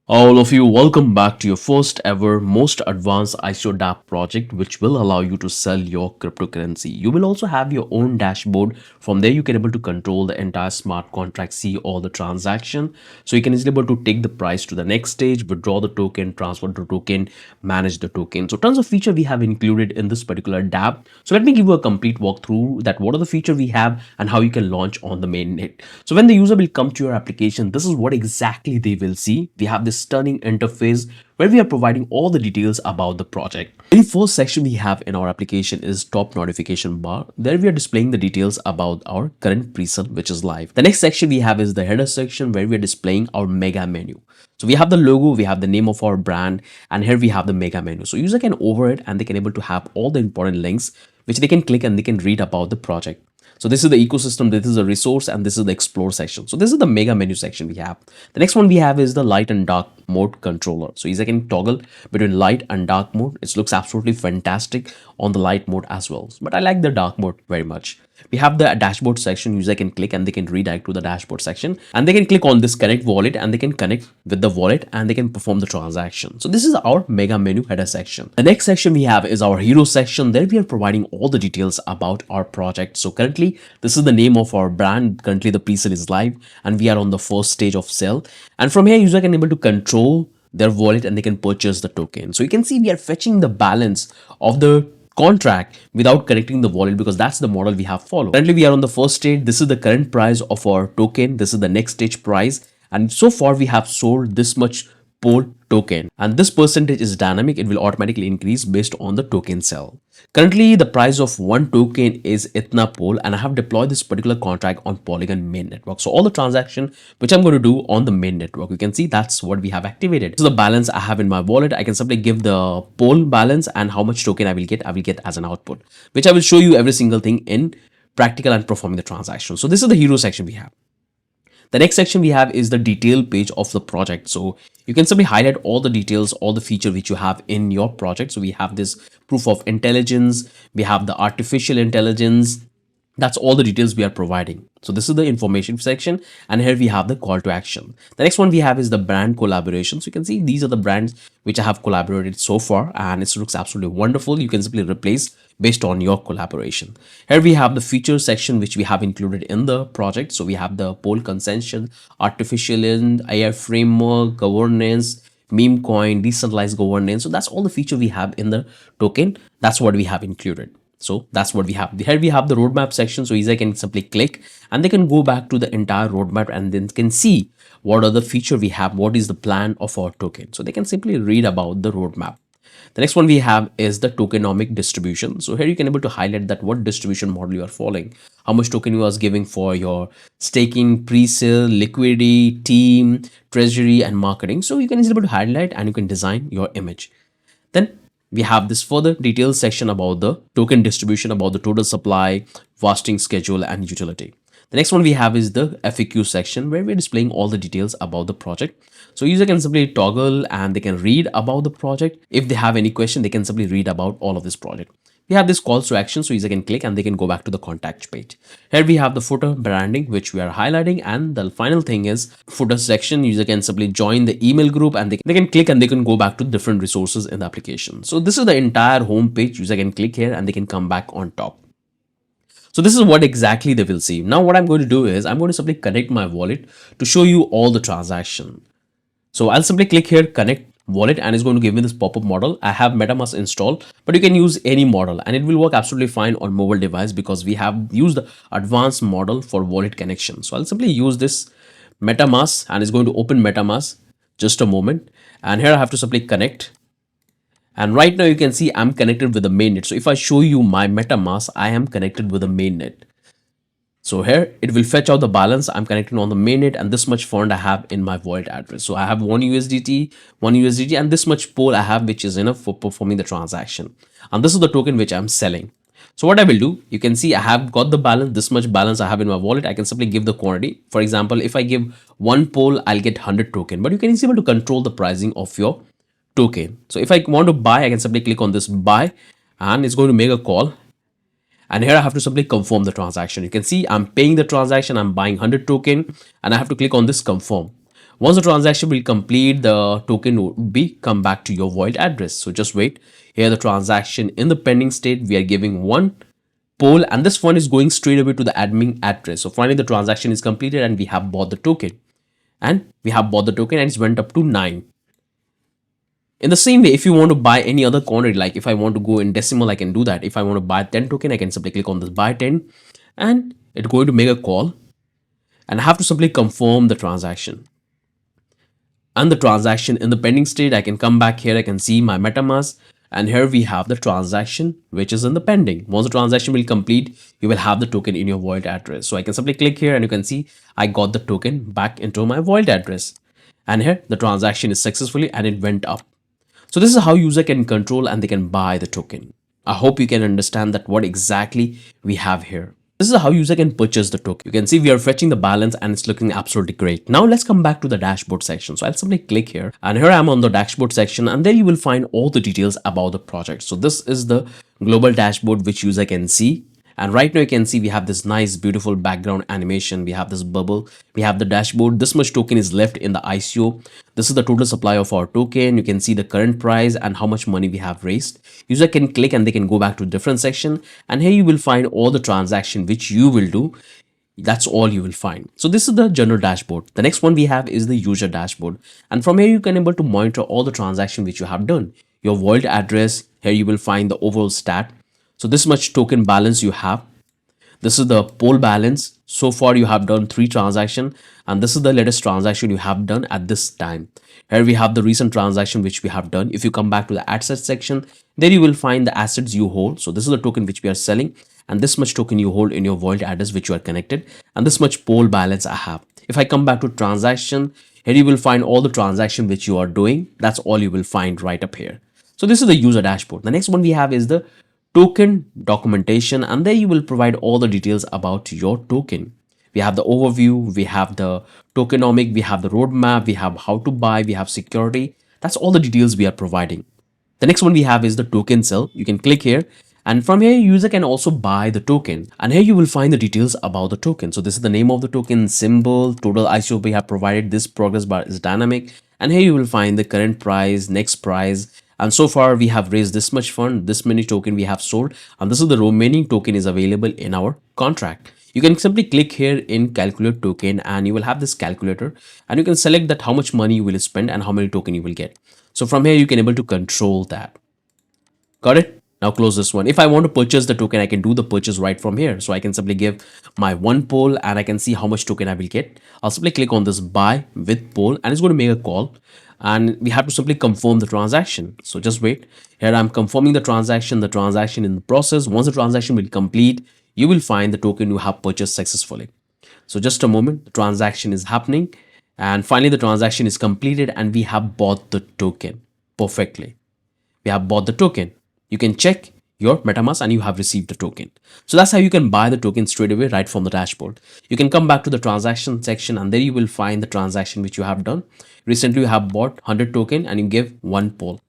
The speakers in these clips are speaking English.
All of you, welcome back to your first ever most advanced ICO DApp project, which will allow you to sell your cryptocurrency. You will also have your own dashboard. From there, you can able to control the entire smart contract, see all the transaction. So you can easily able to take the price to the next stage, withdraw the token, transfer the token, manage the token. So tons of feature we have included in this particular DApp. So let me give you a complete walkthrough that what are the feature we have and how you can launch on the mainnet. So when the user will come to your application, this is what exactly they will see. We have this stunning interface where we are providing all the details about the project. The first section we have in our application is top notification bar. There we are displaying the details about our current presale which is live. The next section we have is the header section where we are displaying our mega menu. So we have the logo, we have the name of our brand, and here we have the mega menu. So user can over it and they can able to have all the important links which they can click and they can read about the project. So this is the ecosystem, this is the resource, and this is the explore section. So this is the mega menu section we have. The next one we have is the light and dark mode controller. So user can toggle between light and dark mode. It looks absolutely fantastic on the light mode as well. But I like the dark mode very much. We have the dashboard section. User can click and they can redirect to the dashboard section, and they can click on this connect wallet and they can connect with the wallet and they can perform the transaction. So this is our mega menu header section. The next section we have is our hero section. There we are providing all the details about our project. So currently this is the name of our brand. Currently the presale is live and we are on the first stage of sale. And from here user can able to control their wallet and they can purchase the token. So you can see we are fetching the balance of the contract without connecting the wallet because that's the model we have followed. Currently we are on the first stage. This is the current price of our token. This is the next stage price, and so far we have sold this much POL token, and this percentage is dynamic. It will automatically increase based on the token sell. Currently the price of one token is itna POL, and I have deployed this particular contract on Polygon main network. So all the transaction which I'm going to do on the main network, you can see that's what we have activated. So the balance I have in my wallet, I can simply give the POL balance and how much token I will get as an output, which I will show you every single thing in practical and performing the transaction. So this is the hero section we have. The next section we have is the detail page of the project. So you can simply highlight all the details, all the feature which you have in your project. So we have this proof of intelligence, we have the artificial intelligence. That's all the details we are providing. So this is the information section, and here we have the call to action. The next one we have is the brand collaboration. So you can see these are the brands which I have collaborated so far, and it looks absolutely wonderful. You can simply replace based on your collaboration. Here we have the feature section which we have included in the project. So we have the poll consensus, artificial AI framework, governance, meme coin, decentralized governance. So that's all the feature we have in the token. That's what we have included. So that's what we have. Here we have the roadmap section. So user can simply click and they can go back to the entire roadmap and then can see what are the feature we have, what is the plan of our token. So they can simply read about the roadmap. The next one we have is the tokenomic distribution. So here you can able to highlight that what distribution model you are following, how much token you are giving for your staking, pre-sale, liquidity, team, treasury, and marketing. So you can easily able to highlight and you can design your image. Then we have this further details section about the token distribution, about the total supply, vesting schedule, and utility. The next one we have is the FAQ section where we're displaying all the details about the project. So user can simply toggle and they can read about the project. If they have any question, they can simply read about all of this project. We have this calls to action, so user can click and they can go back to the contact page. Here we have the footer branding, which we are highlighting, and the final thing is footer section. User can simply join the email group and they can click and they can go back to different resources in the application. So this is the entire home page. User can click here and they can come back on top. So this is what exactly they will see. Now what I'm going to do is I'm going to simply connect my wallet to show you all the transaction. So I'll simply click here, connect wallet, and it's going to give me this pop-up model. I have MetaMask installed, but you can use any model and it will work absolutely fine on mobile device because we have used the advanced model for wallet connection. So I'll simply use this MetaMask and it's going to open MetaMask. Just a moment. And here I have to simply connect. And right now you can see I'm connected with the mainnet. So if I show you my MetaMask, I am connected with the mainnet. So here it will fetch out the balance. I'm connected on the mainnet and this much fund I have in my wallet address. So I have one USDT, and this much POL I have, which is enough for performing the transaction. And this is the token which I'm selling. So what I will do, you can see I have got the balance, this much balance I have in my wallet. I can simply give the quantity. For example, if I give one POL, I'll get 100 token, but you can easily able to control the pricing of your token. So if I want to buy, I can simply click on this buy and it's going to make a call. And here I have to simply confirm the transaction. You can see I'm paying the transaction, I'm buying 100 token, and I have to click on this confirm. Once the transaction will complete, the token will be come back to your wallet address. So just wait. Here the transaction in the pending state, we are giving one poll, and this one is going straight away to the admin address. So finally the transaction is completed and we have bought the token. And it's went up to 9. In the same way, if you want to buy any other quantity, like if I want to go in decimal, I can do that. If I want to buy 10 token, I can simply click on this buy 10 and it's going to make a call, and I have to simply confirm the transaction. And the transaction in the pending state, I can come back here, I can see my MetaMask, and here we have the transaction which is in the pending. Once the transaction will complete, you will have the token in your wallet address. So I can simply click here and you can see I got the token back into my wallet address. And here the transaction is successfully and it went up. So this is how user can control and they can buy the token. I hope you can understand that what exactly we have here. This is how user can purchase the token. You can see we are fetching the balance and it's looking absolutely great. Now let's come back to the dashboard section. So I'll simply click here and here I am on the dashboard section, and there you will find all the details about the project. So this is the global dashboard which user can see. And right now you can see we have this nice beautiful background animation. We have this bubble, we have the dashboard. This much token is left in the ICO. This is the total supply of our token. You can see the current price and how much money we have raised. User can click and they can go back to a different section, and here you will find all the transaction which you will do. That's all you will find. So this is the general dashboard. The next one we have is the user dashboard, and from here you can able to monitor all the transaction which you have done. Your wallet address, here you will find the overall stat. So this much token balance you have. This is the poll balance. So far you have done 3 transactions, and this is the latest transaction you have done at this time. Here we have the recent transaction which we have done. If you come back to the assets section, there you will find the assets you hold. So this is the token which we are selling, and this much token you hold in your wallet address which you are connected, and this much poll balance I have. If I come back to transaction, here you will find all the transaction which you are doing. That's all you will find right up here. So this is the user dashboard. The next one we have is the token documentation, and there you will provide all the details about your token. We have the overview, we have the tokenomic, we have the roadmap, we have how to buy, we have security. That's all the details we are providing. The next one we have is the token sell. You can click here, and from here user can also buy the token, and here you will find the details about the token. So this is the name of the token, symbol, total ICO we have provided, this progress bar is dynamic, and here you will find the current price, next price, and so far we have raised this much fund, this many token we have sold, and this is the remaining token is available in our contract. You can simply click here in calculate token, and you will have this calculator, and you can select that how much money you will spend and how many token you will get. So from here you can able to control that. Got it? Now close this one. If I want to purchase the token, I can do the purchase right from here. So I can simply give my one poll and I can see how much token I will get. I'll simply click on this buy with poll, and it's going to make a call, and we have to simply confirm the transaction. So just wait. Here I'm confirming the transaction in the process. Once the transaction will complete, you will find the token you have purchased successfully. So just a moment, the transaction is happening, and finally the transaction is completed and we have bought the token perfectly. We have bought the token. You can check your MetaMask and you have received the token. So that's how you can buy the token straight away right from the dashboard. You can come back to the transaction section, and there you will find the transaction which you have done. Recently you have bought 100 token and you give one poll.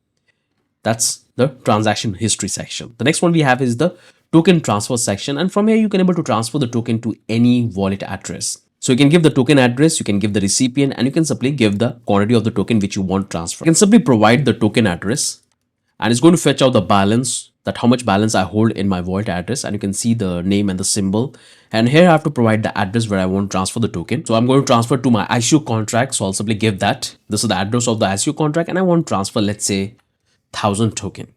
That's the transaction history section. The next one we have is the token transfer section, and from here you can able to transfer the token to any wallet address. So you can give the token address, you can give the recipient, and you can simply give the quantity of the token which you want transfer. You can simply provide the token address, and it's going to fetch out the balance, that how much balance I hold in my wallet address, and you can see the name and the symbol. And here I have to provide the address where I want to transfer the token. So I'm going to transfer to my ICO contract, so I'll simply give that. This is the address of the ICO contract, and I want to transfer, let's say, 1000 token,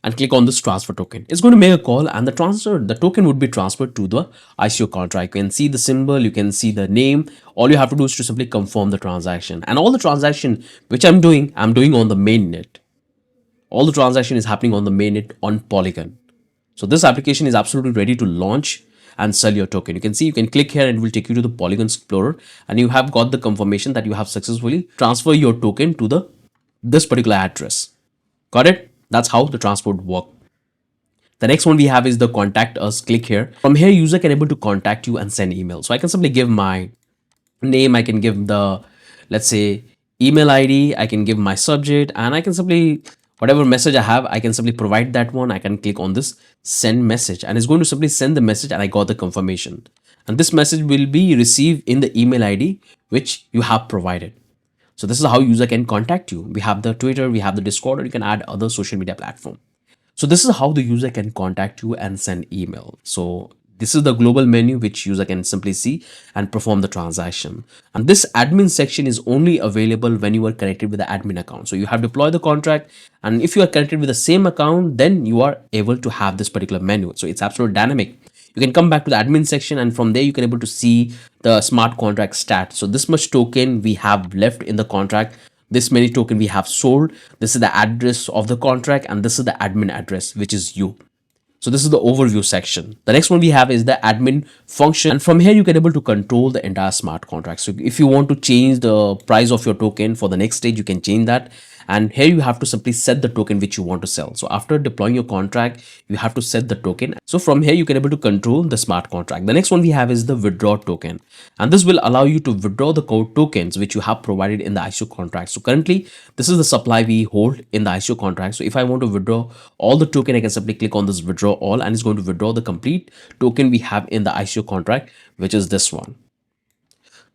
and click on this transfer token. It's going to make a call, and the token would be transferred to the ICO contract. You can see the symbol, you can see the name. All you have to do is to simply confirm the transaction, and all the transaction which I'm doing on the mainnet. All the transaction is happening on the mainnet on Polygon. So this application is absolutely ready to launch and sell your token. You can see, you can click here and it will take you to the Polygon Explorer, and you have got the confirmation that you have successfully transferred your token to this particular address. Got it? That's how the transport work. The next one we have is the contact us. Click here. From here user can able to contact you and send email. So I can simply give my name, I can give the, let's say, email ID, I can give my subject, and I can simply, whatever message I have, I can simply provide that one. I can click on this send message, and it's going to simply send the message, and I got the confirmation. And this message will be received in the email ID which you have provided. So this is how user can contact you. We have the Twitter, we have the Discord, or you can add other social media platform. So this is how the user can contact you and send email. So this is the global menu which user can simply see and perform the transaction. And this admin section is only available when you are connected with the admin account. So you have deployed the contract, and if you are connected with the same account, then you are able to have this particular menu. So it's absolutely dynamic. You can come back to the admin section, and from there you can able to see the smart contract stats. So this much token we have left in the contract, this many token we have sold, this is the address of the contract, and this is the admin address, which is you. So this is the overview section. The next one we have is the admin function. And from here, you can able to control the entire smart contract. So if you want to change the price of your token for the next stage, you can change that. And here you have to simply set the token which you want to sell. So after deploying your contract, you have to set the token. So from here, you can able to control the smart contract. The next one we have is the withdraw token. And this will allow you to withdraw the code tokens which you have provided in the ICO contract. So currently, this is the supply we hold in the ICO contract. So if I want to withdraw all the token, I can simply click on this withdraw all, and it's going to withdraw the complete token we have in the ICO contract, which is this one.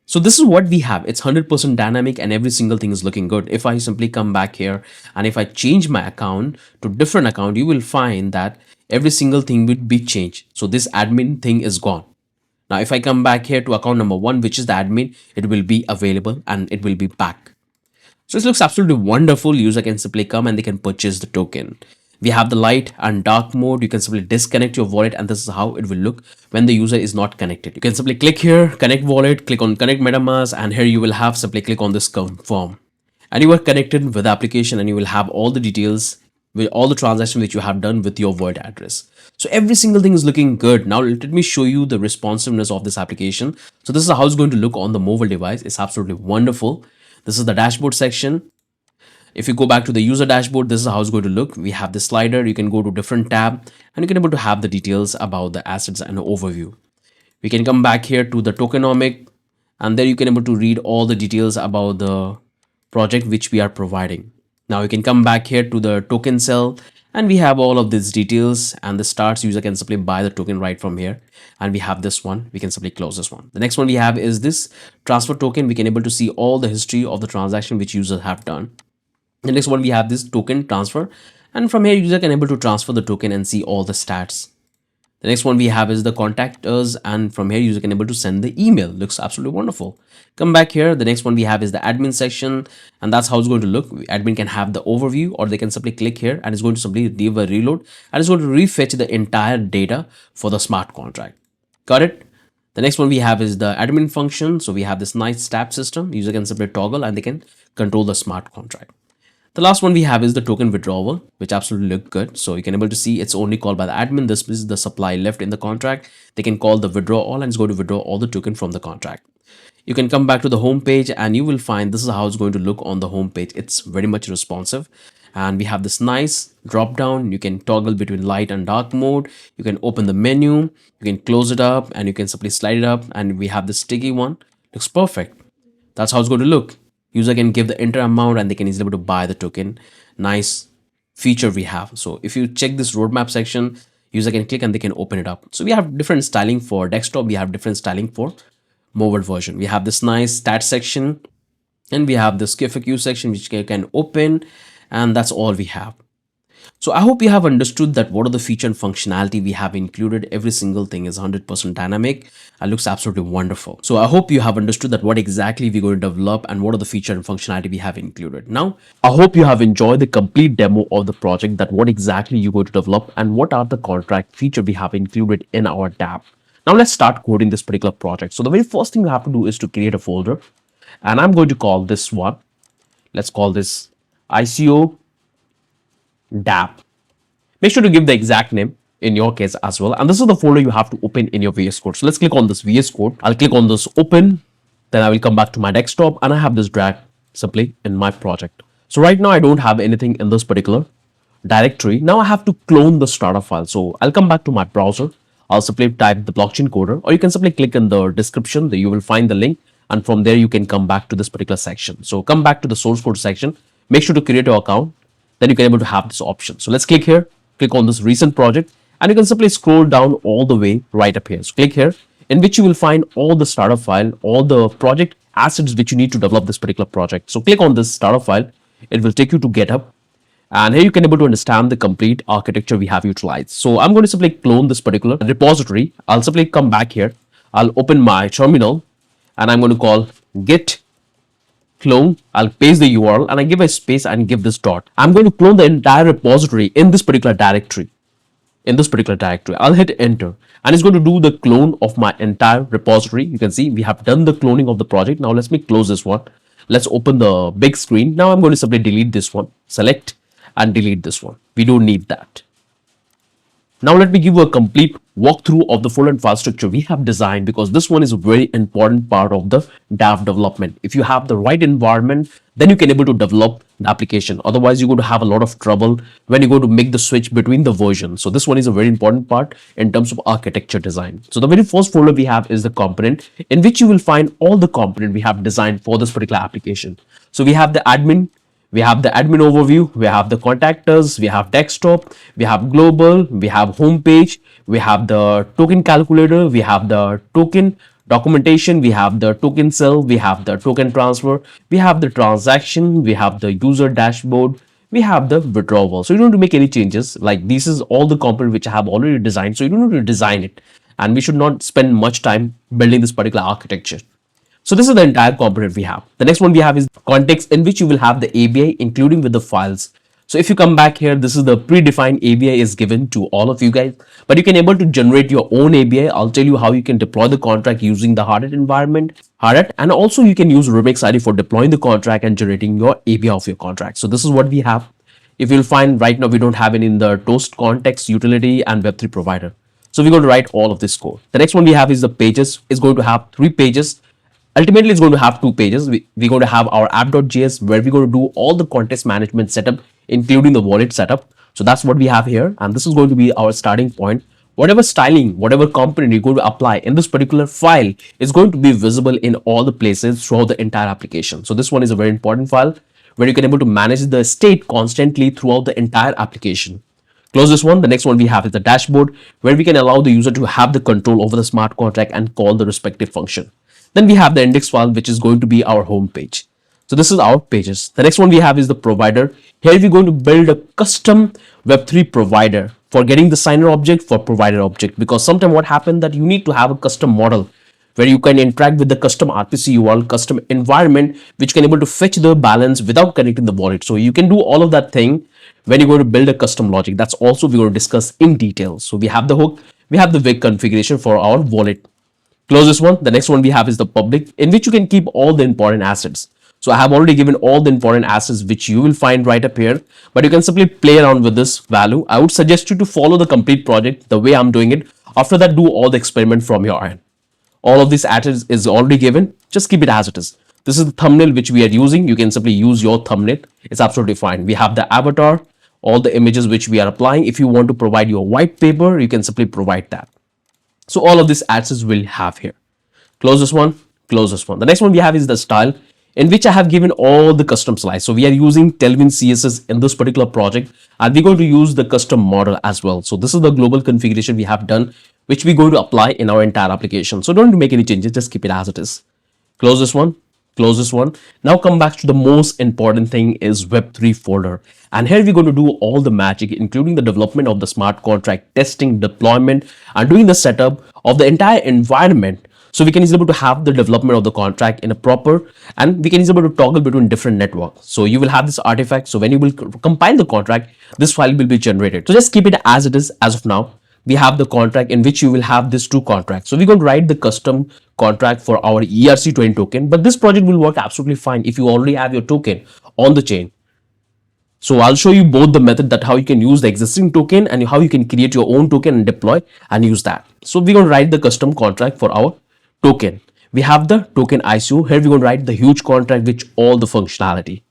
So this is what we have. It's 100% dynamic and every single thing is looking good. If I simply come back here and if I change my account to different account, you will find that every single thing will be changed. So this admin thing is gone. Now, if I come back here to account number 1, which is the admin, it will be available and it will be back. So this looks absolutely wonderful. User can simply come and they can purchase the token. We have the light and dark mode. You can simply disconnect your wallet, and this is how it will look when the user is not connected. You can simply click here, connect wallet, click on connect MetaMask, and here you will have simply click on this confirm. And you are connected with the application, and you will have all the details with all the transactions which you have done with your wallet address. So every single thing is looking good. Now let me show you the responsiveness of this application. So this is how it's going to look on the mobile device. It's absolutely wonderful. This is the dashboard section. If you go back to the user dashboard, this is how it's going to look. We have the slider. You can go to different tab and you can able to have the details about the assets and overview. We can come back here to the tokenomic, and there you can able to read all the details about the project which we are providing. Now you can come back here to the token cell, and we have all of these details, and the starts user can simply buy the token right from here. And we have this one, we can simply close this one. The next one we have is this transfer token. We can able to see all the history of the transaction which users have done. The next one we have this token transfer, and from here user can able to transfer the token and see all the stats. The next one we have is the contact us, and from here user can able to send the email. Looks absolutely wonderful. Come back here. The next one we have is the admin section, and that's how it's going to look. Admin can have the overview, or they can simply click here and it's going to simply give a reload, and it's going to refetch the entire data for the smart contract. Got it? The next one we have is the admin function. So we have this nice tab system. User can simply toggle and they can control the smart contract. The last one we have is the token withdrawal, which absolutely look good. So you can able to see it's only called by the admin. This is the supply left in the contract. They can call the withdraw all, and it's going to withdraw all the token from the contract. You can come back to the home page, and you will find this is how it's going to look on the home page. It's very much responsive, and we have this nice drop down. You can toggle between light and dark mode. You can open the menu, you can close it up, and you can simply slide it up, and we have the sticky one. Looks perfect. That's how it's going to look. User can give the enter amount and they can easily able to buy the token. Nice feature we have. So if you check this roadmap section, user can click and they can open it up. So we have different styling for desktop. We have different styling for mobile version. We have this nice stat section, and we have this FAQ section which you can open, and that's all we have. So I hope you have understood that what are the feature and functionality we have included. Every single thing is 100% dynamic and looks absolutely wonderful. So I hope you have understood that what exactly we're going to develop and what are the feature and functionality we have included. Now, I hope you have enjoyed the complete demo of the project, that what exactly you're going to develop and what are the contract feature we have included in our DApp. Now let's start coding this particular project. So the very first thing we have to do is to create a folder, and I'm going to call this one. Let's call this ICO DApp. Make sure to give the exact name in your case as well. And this is the folder you have to open in your VS Code. So let's click on this VS Code. I'll click on this open. Then I will come back to my desktop, and I have this drag simply in my project. So right now I don't have anything in this particular directory. Now I have to clone the starter file. So I'll come back to my browser. I'll simply type the blockchain coder, or you can simply click in the description. There you will find the link, and from there you can come back to this particular section. So come back to the source code section. Make sure to create your account. Then you can able to have this option. So let's click here, click on this recent project, and you can simply scroll down all the way right up here. So click here. in which you will find all the startup file, all the project assets which you need to develop this particular project. So click on this startup file. It will take you to GitHub. And here you can able to understand the complete architecture we have utilized. So I'm going to simply clone this particular repository. I'll simply come back here. I'll open my terminal and I'm going to call git clone. I'll paste the URL and I give a space and give this dot. I'm going to clone the entire repository in this particular directory. I'll hit enter and it's going to do the clone of my entire repository. You can see we have done the cloning of the project. Now let's me close this one. Let's open the big screen. Now I'm going to simply delete this one, select and delete this one. We don't need that. Now let me give you a complete walkthrough of the full and file structure we have designed, because this one is a very important part of the DApp development. If you have the right environment, then you can able to develop the application. Otherwise, you're going to have a lot of trouble when you go to make the switch between the versions. So this one is a very important part in terms of architecture design. So the very first folder we have is the component, in which you will find all the component we have designed for this particular application. So we have the admin. We have the admin overview, we have the contactors, we have desktop, we have global, we have homepage, we have the token calculator, we have the token documentation, we have the token sell, we have the token transfer, we have the transaction, we have the user dashboard, we have the withdrawal. So you don't need to make any changes. Like, this is all the component which I have already designed. So you don't need to design it. And we should not spend much time building this particular architecture. So this is the entire component we have. The next one we have is context, in which you will have the ABI including with the files. So if you come back here, this is the predefined ABI is given to all of you guys, but you can able to generate your own ABI. I'll tell you how you can deploy the contract using the Hardhat environment, and also you can use Remix ID for deploying the contract and generating your ABI of your contract. So this is what we have. If you'll find right now, we don't have it in the Toast context utility and Web3 provider. So we're going to write all of this code. The next one we have is the pages. It's going to have 3 pages. Ultimately, it's going to have 2 pages. We're going to have our app.js, where we're going to do all the context management setup, including the wallet setup. So that's what we have here. And this is going to be our starting point. Whatever styling, whatever component you're going to apply in this particular file is going to be visible in all the places throughout the entire application. So this one is a very important file where you can able to manage the state constantly throughout the entire application. Close this one. The next one we have is the dashboard, where we can allow the user to have the control over the smart contract and call the respective function. Then we have the index file, which is going to be our home page. So this is our pages. The next one we have is the provider. Here we're going to build a custom Web3 provider for getting the signer object for provider object, because sometimes what happened that you need to have a custom model where you can interact with the custom RPC URL, custom environment, which can able to fetch the balance without connecting the wallet. So you can do all of that thing when you're going to build a custom logic. That's also we're going to discuss in detail. So we have the hook, we have the wig configuration for our wallet. Close this one. The next one we have is the public, in which you can keep all the important assets. So I have already given all the important assets which you will find right up here, but you can simply play around with this value. I would suggest you to follow the complete project the way I'm doing it. After that, do all the experiment from your end. All of this assets is already given. Just keep it as it is. This is the thumbnail which we are using. You can simply use your thumbnail. It's absolutely fine. We have the avatar, all the images which we are applying. If you want to provide your white paper, you can simply provide that. So all of these assets will have here. Close this one, close this one. The next one we have is the style, in which I have given all the custom slides. So we are using Tailwind CSS in this particular project, and we're going to use the custom model as well. So this is the global configuration we have done, which we're going to apply in our entire application. So don't make any changes, just keep it as it is. Close this one, close this one. Now come back to the most important thing, is Web3 folder. And here we're going to do all the magic, including the development of the smart contract, testing, deployment, and doing the setup of the entire environment. So we can easily able to have the development of the contract in a proper, and we can easily able to toggle between different networks. So you will have this artifact. So when you will compile the contract, this file will be generated. So just keep it as it is as of now. We have the contract in which you will have these 2 contracts. So we're going to write the custom contract for our ERC20 token, but this project will work absolutely fine if you already have your token on the chain. So I'll show you both the method, that how you can use the existing token and how you can create your own token and deploy and use that. So we're going to write the custom contract for our token. We have the TokenICO. Here we're going to write the huge contract with all the functionality.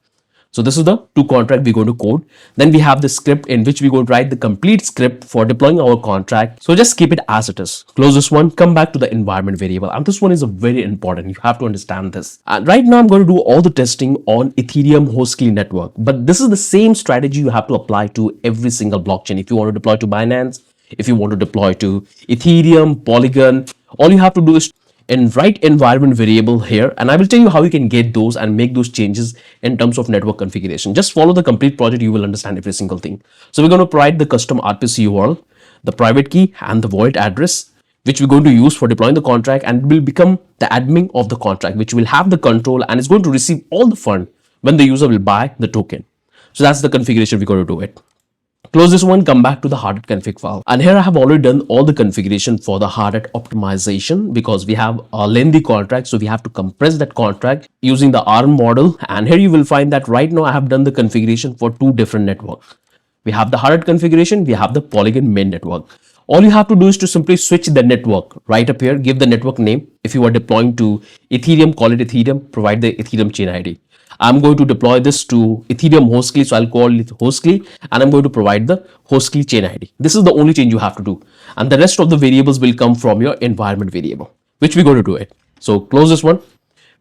So this is the 2 contract we're going to code. Then we have the script, in which we're going to write the complete script for deploying our contract. So just keep it as it is. Close this one, come back to the environment variable. And this one is a very important. You have to understand this. And right now I'm going to do all the testing on Ethereum host key network. But this is the same strategy you have to apply to every single blockchain. If you want to deploy to Binance, if you want to deploy to Ethereum, Polygon, All you have to do is and write environment variable here, and I will tell you how you can get those and make those changes in terms of network configuration. Just follow the complete project, you will understand every single thing. So we're going to provide the custom RPC URL, the private key and the wallet address, which we're going to use for deploying the contract, and will become the admin of the contract, which will have the control and is going to receive all the fund when the user will buy the token. So that's the configuration we're going to do it. Close this one, come back to the Hardhat config file. And here I have already done all the configuration for the Hardhat optimization, because we have a lengthy contract. So we have to compress that contract using the ARM model. And here you will find that right now I have done the configuration for two different networks. We have the Hardhat configuration, we have the Polygon main network. All you have to do is to simply switch the network right up here, give the network name. If you are deploying to Ethereum, call it Ethereum, provide the Ethereum chain ID. I'm going to deploy this to Ethereum hostly, so I'll call it hostly, and I'm going to provide the hostly chain ID. This is the only change you have to do, and the rest of the variables will come from your environment variable, which we're going to do it. So close this one.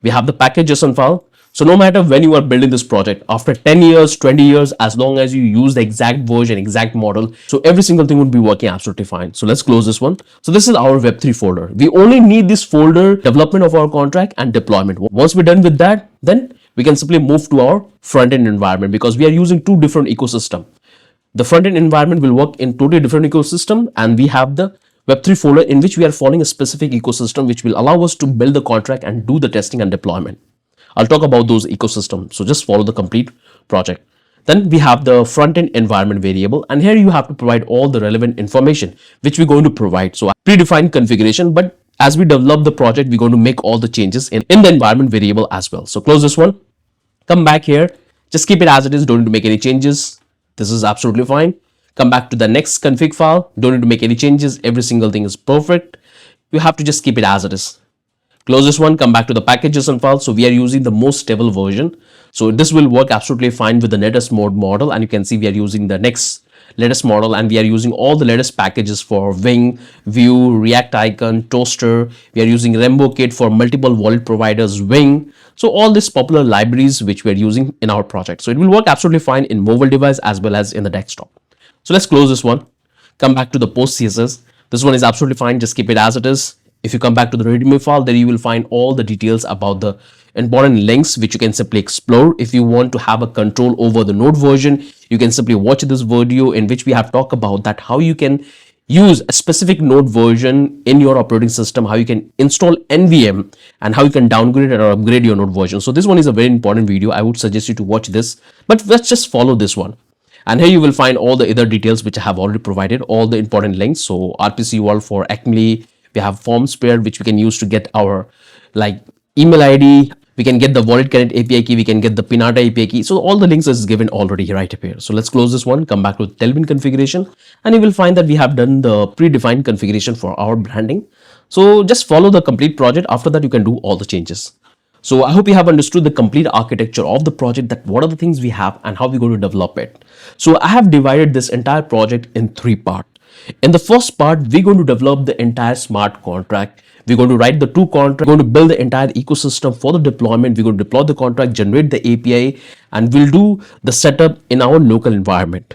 We have the package.json file. So no matter when you are building this project, after 10 years, 20 years, as long as you use the exact version, exact model, so every single thing would be working absolutely fine. So let's close this one. So this is our Web3 folder. We only need this folder, development of our contract and deployment. Once we're done with that, then we can simply move to our front-end environment, because we are using two different ecosystems. The front-end environment will work in totally different ecosystem, and we have the Web3 folder in which we are following a specific ecosystem which will allow us to build the contract and do the testing and deployment. I'll talk about those ecosystems, so just follow the complete project. Then we have the front-end environment variable, and here you have to provide all the relevant information which we're going to provide. So predefined configuration, but as we develop the project, we're going to make all the changes in the environment variable as well. So close this one, come back here, just keep it as it is, don't need to make any changes. This is absolutely fine. Come back to the next config file, don't need to make any changes, every single thing is perfect. You have to just keep it as it is. Close this one, come back to the package.json file. So we are using the most stable version. So this will work absolutely fine with the latest mode model. And you can see we are using the next latest model, and we are using all the latest packages for Wing, Vue, React Icon, Toaster. We are using Rainbow Kit for multiple wallet providers, Wing. So all these popular libraries which we are using in our project. So it will work absolutely fine in mobile device as well as in the desktop. So let's close this one. Come back to the post CSS. This one is absolutely fine. Just keep it as it is. If you come back to the readme file, there you will find all the details about the important links which you can simply explore. If you want to have a control over the node version, you can simply watch this video in which we have talked about that how you can use a specific node version in your operating system, how you can install NVM, and how you can downgrade or upgrade your node version. So this one is a very important video. I would suggest you to watch this, but let's just follow this one. And here you will find all the other details which I have already provided, all the important links. So RPC URL for Acme, we have forms pair which we can use to get our email ID. We can get the wallet connect API key. We can get the Pinata API key. So all the links is given already right up here. So let's close this one. Come back to Tailwind configuration, and you will find that we have done the predefined configuration for our branding. So just follow the complete project. After that, you can do all the changes. So I hope you have understood the complete architecture of the project, that what are the things we have and how we're going to develop it. So I have divided this entire project in three parts. In the first part, we're going to develop the entire smart contract. We're going to write the two contracts. We're going to build the entire ecosystem for the deployment. We're going to deploy the contract, generate the API, and we'll do the setup in our local environment,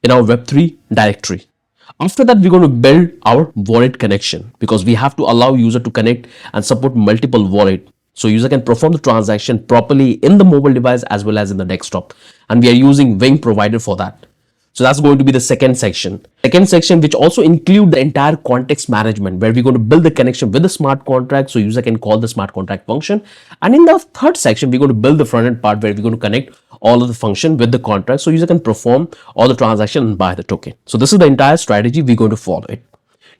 in our Web3 directory. After that, we're going to build our wallet connection, because we have to allow user to connect and support multiple wallet. So user can perform the transaction properly in the mobile device as well as in the desktop. And we are using Wing provider for that. So that's going to be the second section. Second section, which also include the entire context management, where we're going to build the connection with the smart contract so user can call the smart contract function. And in the third section, we're going to build the front end part where we're going to connect all of the function with the contract so user can perform all the transaction and buy the token. So this is the entire strategy we're going to follow it.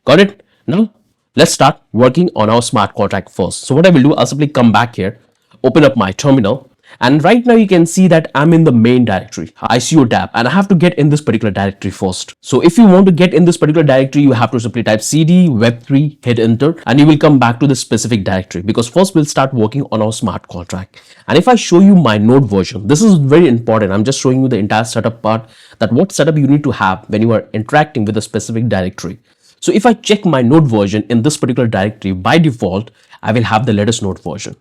Got it? Now let's start working on our smart contract first. So what I will do, I'll simply come back here, open up my terminal. And right now you can see that I'm in the main directory, ICO DApp, and I have to get in this particular directory first. So if you want to get in this particular directory, you have to simply type cd web3, hit enter, and you will come back to the specific directory, because first we'll start working on our smart contract. And if I show you my node version, this is very important. I'm just showing you the entire setup part, that what setup you need to have when you are interacting with a specific directory. So if I check my node version in this particular directory, by default, I will have the latest node version.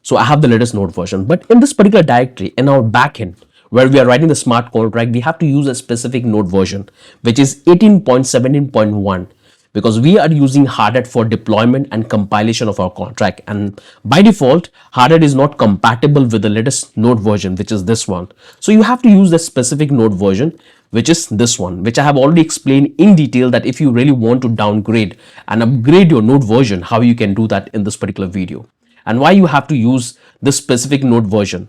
So I have the latest node version, but in this particular directory, in our backend, where we are writing the smart contract, we have to use a specific node version, which is 18.17.1, because we are using Hardhat for deployment and compilation of our contract. And by default, Hardhat is not compatible with the latest node version, which is this one. So you have to use the specific node version, which is this one, which I have already explained in detail, that if you really want to downgrade and upgrade your node version, how you can do that in this particular video, and why you have to use this specific node version.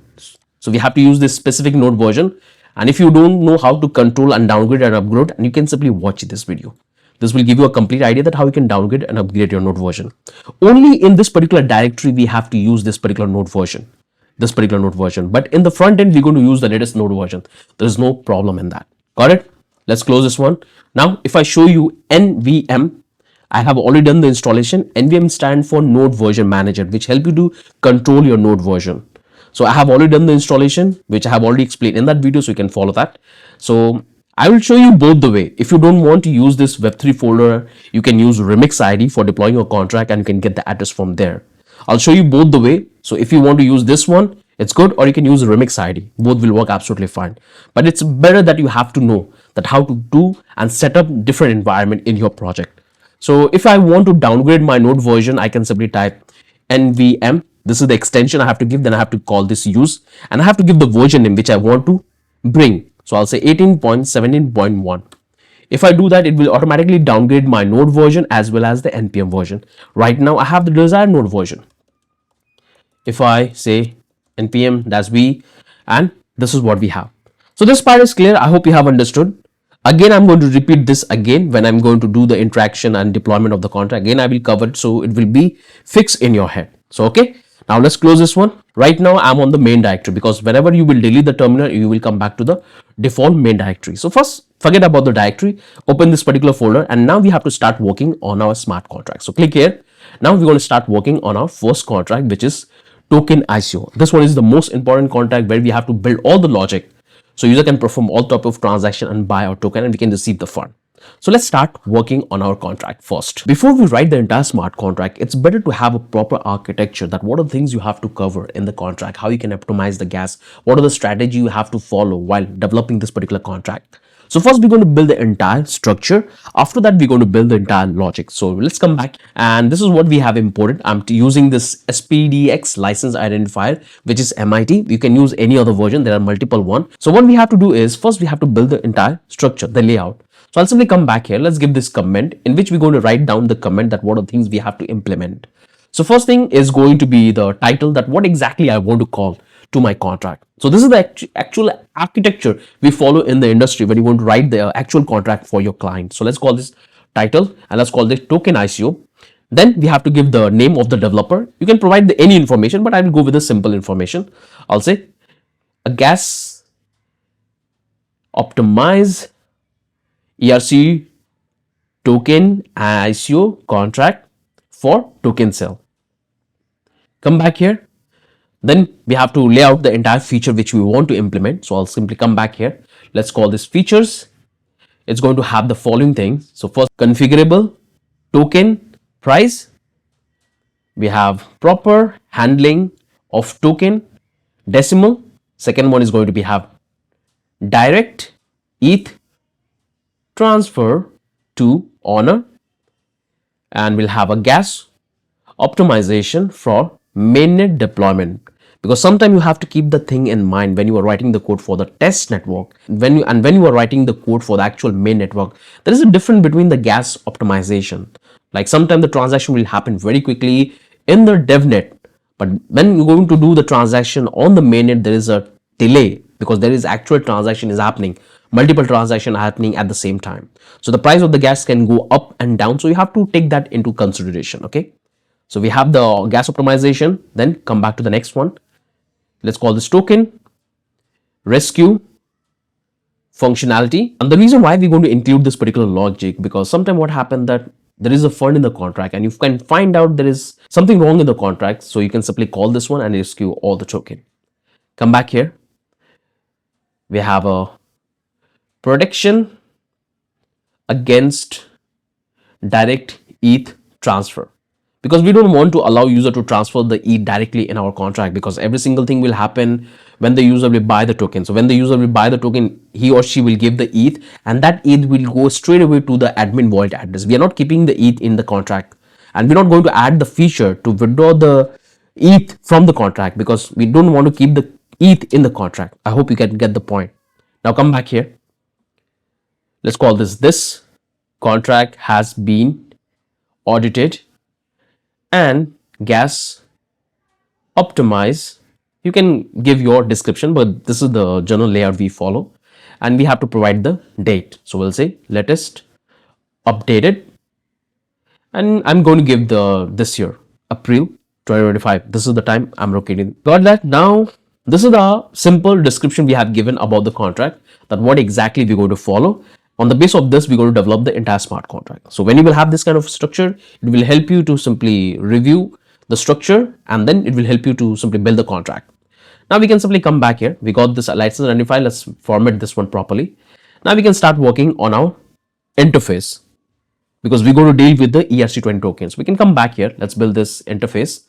So we have to use this specific node version. And if you don't know how to control and downgrade and upgrade, and you can simply watch this video. This will give you a complete idea that how you can downgrade and upgrade your node version. Only in this particular directory we have to use this particular node version. But in the front end, we're going to use the latest node version. There is no problem in that. Got it? Let's close this one. Now, if I show you NVM, I have already done the installation. NVM stands for Node Version Manager, which help you to control your node version. So I have already done the installation, which I have already explained in that video, so you can follow that. So I will show you both the way. If you don't want to use this Web3 folder, you can use Remix ID for deploying your contract, and you can get the address from there. I'll show you both the way. So if you want to use this one, it's good, or you can use Remix ID. Both will work absolutely fine. But it's better that you have to know that how to do and set up different environment in your project. So if I want to downgrade my node version, I can simply type NVM. This is the extension I have to give. Then I have to call this use, and I have to give the version name which I want to bring. So I'll say 18.17.1. If I do that, it will automatically downgrade my node version as well as the NPM version. Right now, I have the desired node version. If I say npm-v, and this is what we have. So this part is clear. I hope you have understood. Again, I'm going to repeat this again when I'm going to do the interaction and deployment of the contract. Again, I will cover it so it will be fixed in your head. So, okay. Now let's close this one. Right now I'm on the main directory, because whenever you will delete the terminal, you will come back to the default main directory. So first, forget about the directory, open this particular folder, and now we have to start working on our smart contract. So click here. Now we're going to start working on our first contract, which is TokenICO. This one is the most important contract where we have to build all the logic, so user can perform all type of transaction and buy our token, and we can receive the fund. So let's start working on our contract first. Before we write the entire smart contract, it's better to have a proper architecture, that what are the things you have to cover in the contract, how you can optimize the gas, what are the strategy you have to follow while developing this particular contract. So first we're going to build the entire structure. After that, we're going to build the entire logic. So let's come back, and this is what we have imported. I'm using this SPDX license identifier, which is MIT. You can use any other version. There are multiple ones. So what we have to do is first we have to build the entire structure, the layout. So I'll simply come back here. Let's give this comment in which we're going to write down the comment that what are the things we have to implement. So first thing is going to be the title, that what exactly I want to call to my contract. So this is the actual architecture we follow in the industry when you want to write the actual contract for your client. So let's call this title, and let's call this TokenICO. Then we have to give the name of the developer. You can provide any information, but I will go with the simple information. I'll say a gas optimize ERC token ICO contract for token sale. Come back here. Then we have to lay out the entire feature which we want to implement. So I'll simply come back here. Let's call this features. It's going to have the following things. So first, configurable token price. We have proper handling of token decimal. Second one is going to be have direct ETH transfer to owner, and we'll have a gas optimization for mainnet deployment, because sometimes you have to keep the thing in mind when you are writing the code for the test network. When you are writing the code for the actual main network, there is a difference between the gas optimization. Like sometimes the transaction will happen very quickly in the devnet, but when you're going to do the transaction on the mainnet, there is a delay, because there is actual transaction is happening, multiple transactions happening at the same time. So the price of the gas can go up and down. So you have to take that into consideration. Okay. So we have the gas optimization. Then come back to the next one. Let's call this token rescue functionality. And the reason why we're going to include this particular logic, because sometimes what happened that there is a fund in the contract and you can find out there is something wrong in the contract. So you can simply call this one and rescue all the token. Come back here. We have a protection against direct ETH transfer, because we don't want to allow user to transfer the ETH directly in our contract, because every single thing will happen when the user will buy the token. So when the user will buy the token, he or she will give the ETH, and that ETH will go straight away to the admin wallet address. We are not keeping the ETH in the contract, and we're not going to add the feature to withdraw the ETH from the contract, because we don't want to keep the ETH in the contract. I hope you can get the point. Now come back here. Let's call this contract has been audited and gas optimize. You can give your description, but this is the general layout we follow, and we have to provide the date. So we'll say latest updated, and I'm going to give the this year, April 2025. This is the time I'm locating. Got that? Now this is the simple description we have given about the contract, that what exactly we're going to follow. On the base of this, we're going to develop the entire smart contract. So when you will have this kind of structure, it will help you to simply review the structure, and then it will help you to simply build the contract. Now we can simply come back here. We got this license identifier. Let's format this one properly. Now we can start working on our interface, because we're going to deal with the ERC20 tokens. We can come back here. Let's build this interface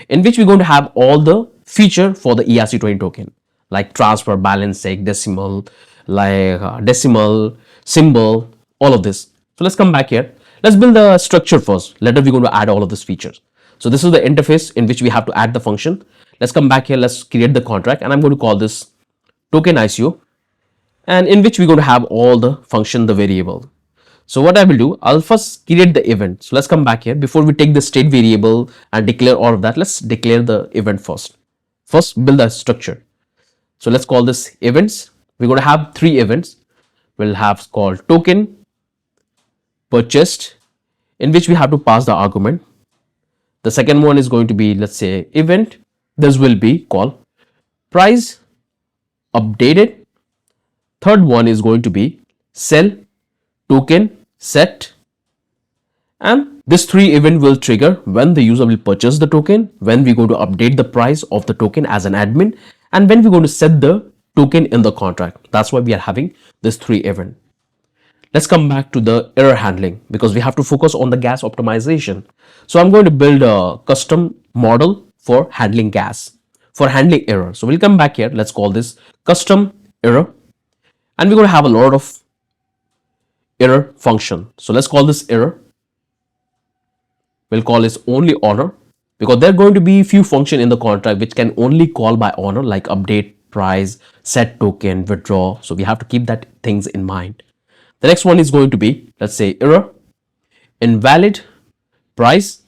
in which we're going to have all the feature for the ERC20 token, like transfer, balance check, decimal, like decimal, symbol, all of this. So let's come back here. Let's build the structure first. Later we're going to add all of these features. So this is the interface in which we have to add the function. Let's come back here. Let's create the contract, and I'm going to call this TokenICO, and in which we're going to have all the function, the variable. So what I will do, I'll first create the event. So let's come back here. Before we take the state variable and declare all of that, let's declare the event first. First, build a structure. So let's call this events. We're going to have 3 events. We'll have called token purchased, in which we have to pass the argument. The second one is going to be, let's say, event. This will be called price updated. Third one is going to be sell token set, and this 3 event will trigger when the user will purchase the token, when we're going to update the price of the token as an admin, and when we're going to set the token in the contract. That's why we are having this 3 event. Let's come back to the error handling, because we have to focus on the gas optimization. So I'm going to build a custom model for handling gas, for handling error. So we'll come back here. Let's call this custom error, and we're going to have a lot of error function. So let's call this error. We'll call this only honor, because there are going to be few function in the contract which can only call by honor, like update, price, set token, withdraw. So we have to keep that things in mind. The next one is going to be, let's say, error invalid price.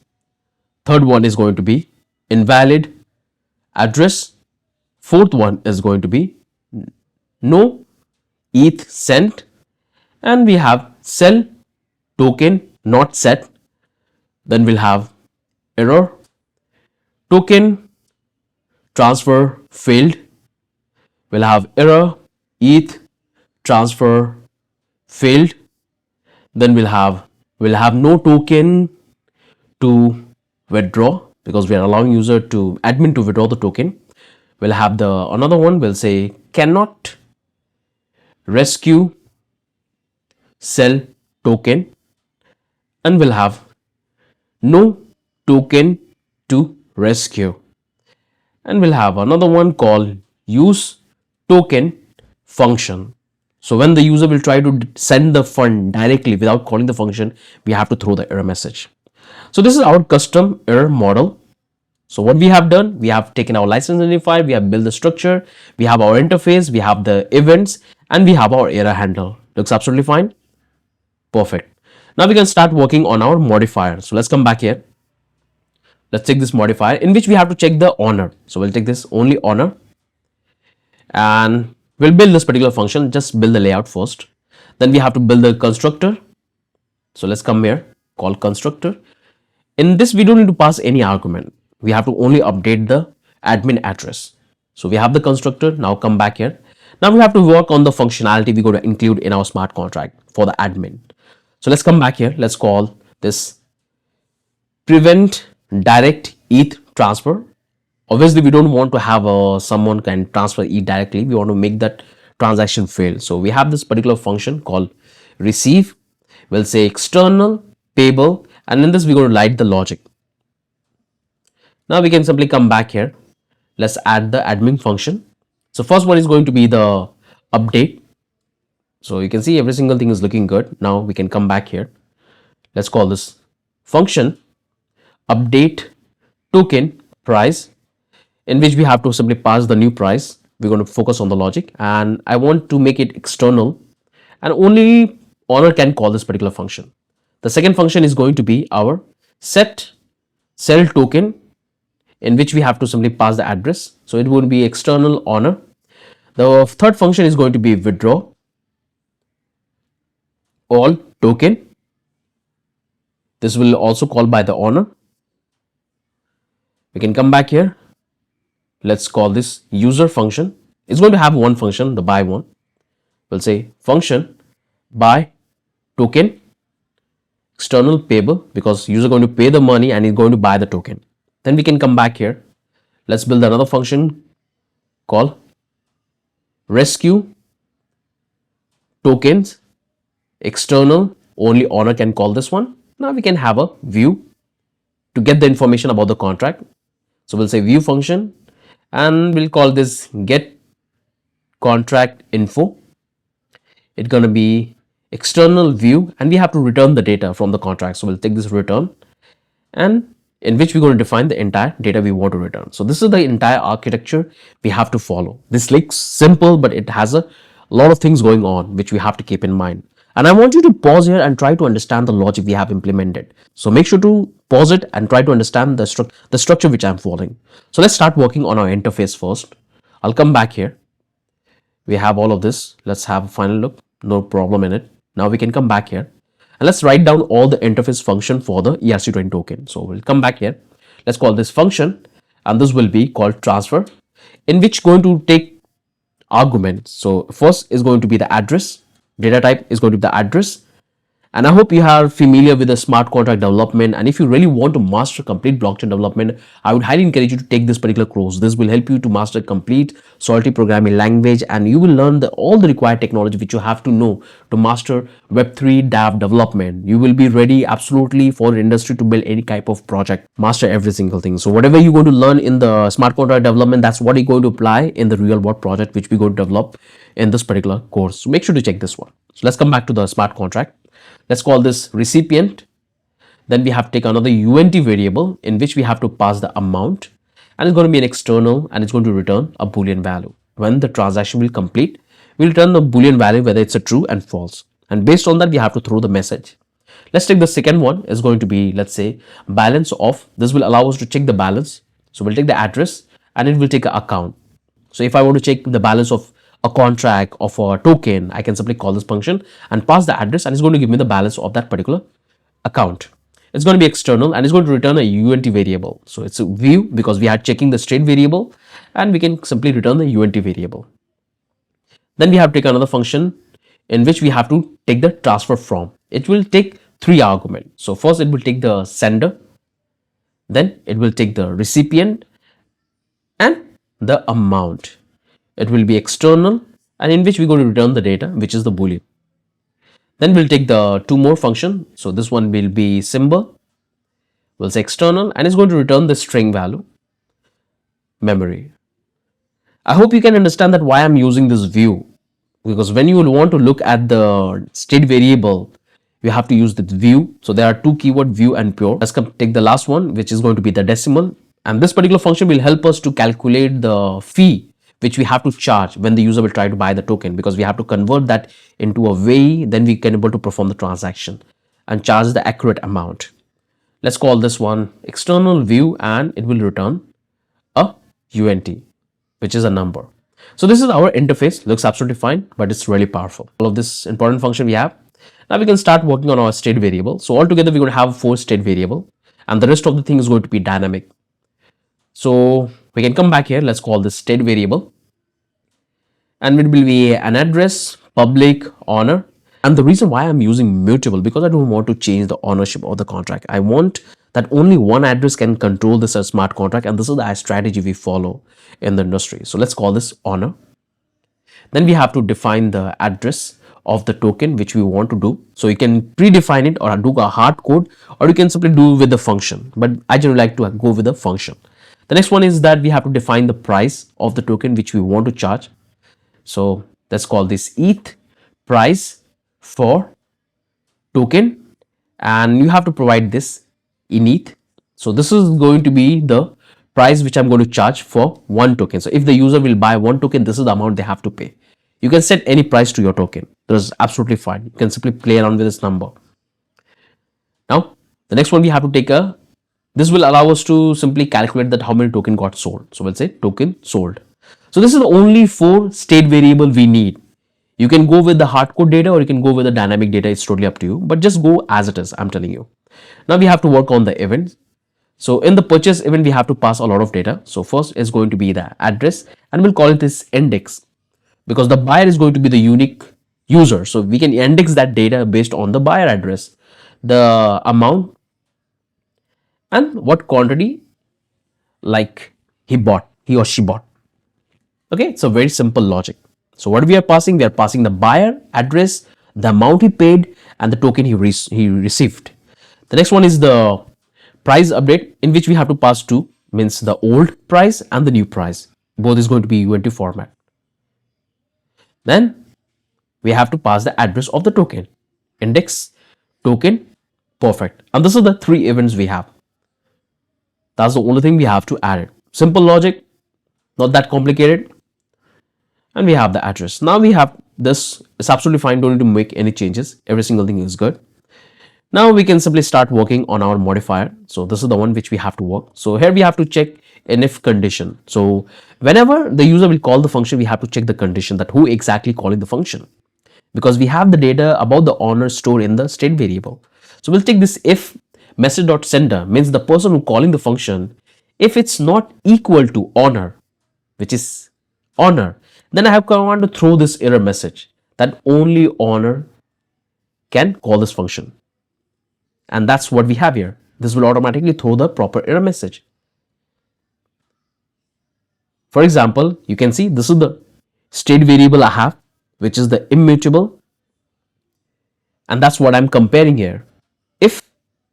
Third one is going to be invalid address. Fourth one is going to be no ETH sent, and we have sell token not set. Then we'll have error token transfer failed. We'll have error ETH transfer failed. Then we'll have no token to withdraw, because we are allowing user to admin to withdraw the token. We'll have the another one. We'll say cannot rescue sell token, and we'll have no token to rescue, and we'll have another one called use token function. So when the user will try to send the fund directly without calling the function, we have to throw the error message. So this is our custom error model. So what we have done, we have taken our license identifier, we have built the structure, we have our interface, we have the events, and we have our error handler. Looks absolutely fine. Perfect. Now we can start working on our modifier. So let's come back here. Let's take this modifier in which we have to check the honor. So we'll take this only honor, and we'll build this particular function. Just build the layout first. Then we have to build the constructor. So let's come here, call constructor. In this, we don't need to pass any argument. We have to only update the admin address. So we have the constructor. Now come back here. Now we have to work on the functionality we're going to include in our smart contract for the admin. So let's come back here. Let's call this prevent direct ETH transfer. Obviously, we don't want to have someone can transfer ETH directly. We want to make that transaction fail. So we have this particular function called receive. We'll say external payable, and in this we're going to write the logic. Now we can simply come back here. Let's add the admin function. So first one is going to be the update. So you can see every single thing is looking good. Now we can come back here. Let's call this function update token price, in which we have to simply pass the new price. We're going to focus on the logic, and I want to make it external, and only owner can call this particular function. The second function is going to be our set sell token, in which we have to simply pass the address. So it would be external owner. The third function is going to be withdraw all token. This will also call by the owner. We can come back here. Let's call this user function. It's going to have one function, the buy one. We'll say function buy token external payable, because user going to pay the money and is going to buy the token. Then we can come back here. Let's build another function called rescue tokens external, only owner can call this one. Now we can have a view to get the information about the contract. So we'll say view function, and we'll call this get contract info. It's going to be external view, and we have to return the data from the contract. So we'll take this return, and in which we're going to define the entire data we want to return. So this is the entire architecture we have to follow. This looks simple, but it has a lot of things going on which we have to keep in mind. And I want you to pause here and try to understand the logic we have implemented. So make sure to pause it and try to understand the structure which I'm following. So let's start working on our interface first. I'll come back here. We have all of this. Let's have a final look. No problem in it. Now we can come back here. And let's write down all the interface function for the ERC20 token. So we'll come back here. Let's call this function, and this will be called transfer, in which going to take arguments. So first is going to be the address. Data type is going to be the address. And I hope you are familiar with the smart contract development. And if you really want to master complete blockchain development, I would highly encourage you to take this particular course. This will help you to master complete Solidity programming language, and you will learn all the required technology which you have to know to master Web3 DApp development. You will be ready absolutely for the industry to build any type of project, master every single thing. So whatever you're going to learn in the smart contract development, that's what you're going to apply in the real world project which we're going to develop in this particular course. So make sure to check this one. So let's come back to the smart contract. Let's call this recipient. Then we have to take another UNT variable, in which we have to pass the amount, and it's going to be an external, and it's going to return a Boolean value. When the transaction will complete, we'll return the Boolean value whether it's a true and false. And based on that, we have to throw the message. Let's take the second one. Is going to be, let's say, balance of. This will allow us to check the balance. So we'll take the address, and it will take an account. So if I want to check the balance of a contract of a token, I can simply call this function and pass the address, and it's going to give me the balance of that particular account. It's going to be external, and it's going to return a UNT variable. So it's a view because we are checking the state variable, and we can simply return the UNT variable. Then we have to take another function in which we have to take the transfer from. It will take three arguments. So first it will take the sender, then it will take the recipient, and the amount. It will be external, and in which we're going to return the data, which is the Boolean. Then we'll take the two more function. So this one will be symbol. We'll say external, and it's going to return the string value, memory. I hope you can understand that why I'm using this view, because when you will want to look at the state variable, you have to use the view. So there are two keyword, view and pure. Let's take the last one, which is going to be the decimal. And this particular function will help us to calculate the fee which we have to charge when the user will try to buy the token, because we have to convert that into a way, then we can able to perform the transaction and charge the accurate amount. Let's call this one external view, and it will return a UNT, which is a number. So this is our interface. Looks absolutely fine, but it's really powerful. All of this important function we have. Now we can start working on our state variable. So altogether we're going to have 4 state variable, and the rest of the thing is going to be dynamic. So we can come back here. Let's call this state variable, and it will be an address, public, owner. And the reason why I'm using mutable, because I don't want to change the ownership of the contract. I want that only one address can control this as smart contract, and this is the strategy we follow in the industry. So let's call this owner. Then we have to define the address of the token which we want to do. So you can predefine it or do a hard code, or you can simply do with the function, but I generally like to go with the function. The next one is that we have to define the price of the token which we want to charge. So let's call this ETH price for token, and you have to provide this in ETH. So this is going to be the price which I'm going to charge for one token. So if the user will buy one token, this is the amount they have to pay. You can set any price to your token. That is absolutely fine. You can simply play around with this number. Now, the next one we have to take this will allow us to simply calculate that how many token got sold. So we'll say token sold. So this is the only 4 state variable we need. You can go with the hardcode data or you can go with the dynamic data. It's totally up to you, but just go as it is. I'm telling you. Now we have to work on the events. So in the purchase event, we have to pass a lot of data. So first is going to be the address, and we'll call it this index because the buyer is going to be the unique user. So we can index that data based on the buyer address, the amount, and what quantity like he or she bought. Okay, it's a very simple logic. So what we are passing the buyer address, the amount he paid, and the token he received. The next one is the price update, in which we have to pass two, means the old price and the new price. Both is going to be UNT format. Then we have to pass the address of the token, index, token, perfect. And this is the 3 events we have. That's the only thing we have to add it. Simple logic, not that complicated. And we have the address. Now we have this. It's absolutely fine. Don't need to make any changes. Every single thing is good. Now we can simply start working on our modifier. So this is the one which we have to work. So here we have to check an if condition. So whenever the user will call the function, we have to check the condition that who exactly calling the function, because we have the data about the owner stored in the state variable. So we'll take this if message.sender, means the person who calling the function, if it's not equal to owner, which is owner, then I have command to throw this error message that only owner can call this function. And that's what we have here. This will automatically throw the proper error message. For example, you can see this is the state variable I have, which is the immutable. And that's what I'm comparing here. If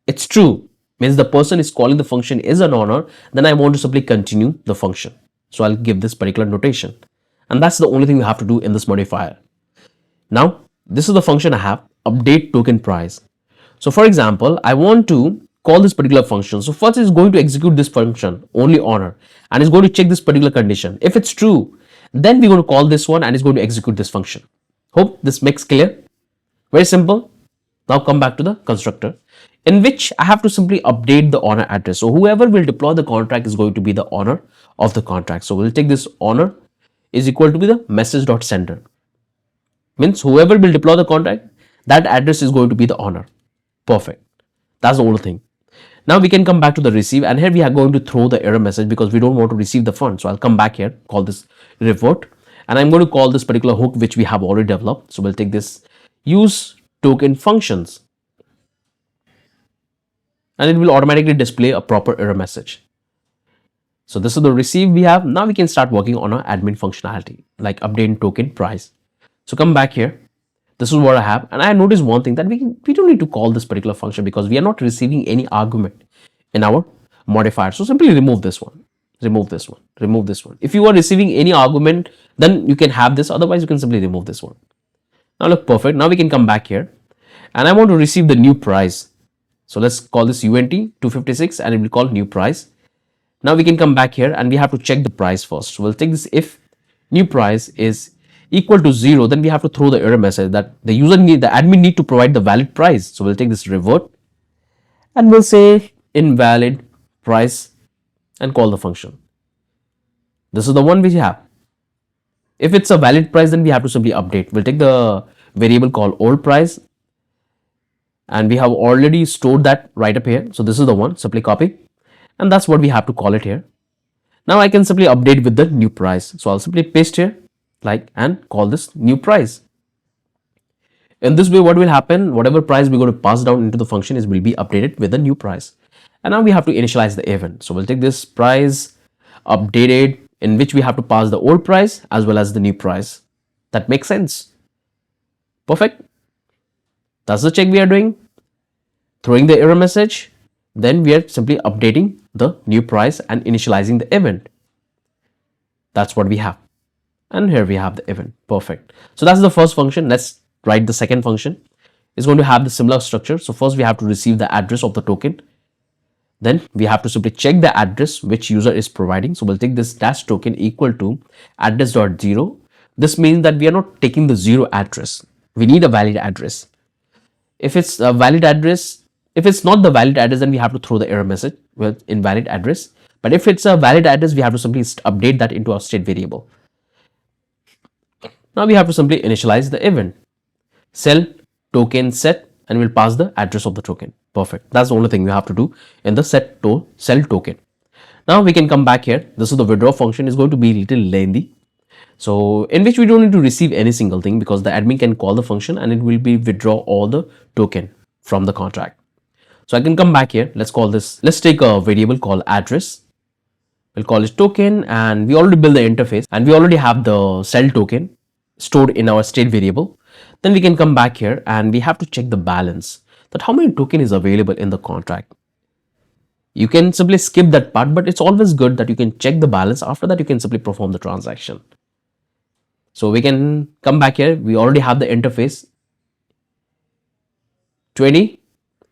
it's true, means the person is calling the function is an owner, then I want to simply continue the function. So I'll give this particular notation. And that's the only thing we have to do in this modifier. Now, this is the function I have, update token price. So for example, I want to call this particular function. So first it's going to execute this function, only owner, and it's going to check this particular condition. If it's true, then we're going to call this one and it's going to execute this function. Hope this makes clear. Very simple. Now come back to the constructor, in which I have to simply update the owner address. So whoever will deploy the contract is going to be the owner of the contract. So we'll take this owner is equal to be the message.sender. Means whoever will deploy the contract, that address is going to be the owner. Perfect. That's the only thing. Now we can come back to the receive, and here we are going to throw the error message because we don't want to receive the fund. So I'll come back here, call this revert, and I'm going to call this particular hook which we have already developed. So we'll take this use token functions, and it will automatically display a proper error message. So this is the receive we have. Now we can start working on our admin functionality like update token price. So come back here. This is what I have, and I noticed one thing that we don't need to call this particular function because we are not receiving any argument in our modifier. So simply remove this one, remove this one, remove this one. If you are receiving any argument, then you can have this. Otherwise, you can simply remove this one. Now look perfect. Now we can come back here, and I want to receive the new price. So let's call this UNT 256, and it will call new price. Now we can come back here, and we have to check the price first. So we'll take this if new price is equal to 0, then we have to throw the error message that the admin need to provide the valid price. So we'll take this revert, and we'll say invalid price and call the function. This is the one which we have. If it's a valid price, then we have to simply update. We'll take the variable called old price, and we have already stored that right up here. So this is the one, simply copy, and that's what we have to call it here. Now I can simply update with the new price. So I'll simply paste here and call this new price. In this way, what will happen, whatever price we're going to pass down into the function will be updated with the new price. And now we have to initialize the event. So we'll take this price updated, in which we have to pass the old price as well as the new price. That makes sense. Perfect. That's the check we are doing. Throwing the error message, Then we are simply updating the new price and initializing the event. That's what we have. And here we have the event. Perfect. So that's the first function. Let's write the second function. It's going to have the similar structure. So first we have to receive the address of the token. Then we have to simply check the address which user is providing. So we'll take this dash token equal to address.0. This means that we are not taking the zero address. We need a valid address. If it's a valid address, if it's not the valid address, then we have to throw the error message with invalid address. But if it's a valid address, we have to simply update that into our state variable. Now we have to simply initialize the event. Sell token set, and we'll pass the address of the token. Perfect. That's the only thing we have to do in the sell token. Now we can come back here. This is the withdraw function. Is going to be a little lengthy. So in which we don't need to receive any single thing, because the admin can call the function and it will be withdraw all the token from the contract. So I can come back here. Let's call this, let's take a variable called address. We'll call it token, and we already built the interface and we already have the sell token stored in our state variable. Then we can come back here and we have to check the balance, that how many token is available in the contract. You can simply skip that part, but it's always good that you can check the balance. After that, you can simply perform the transaction. So we can come back here. We already have the interface 20,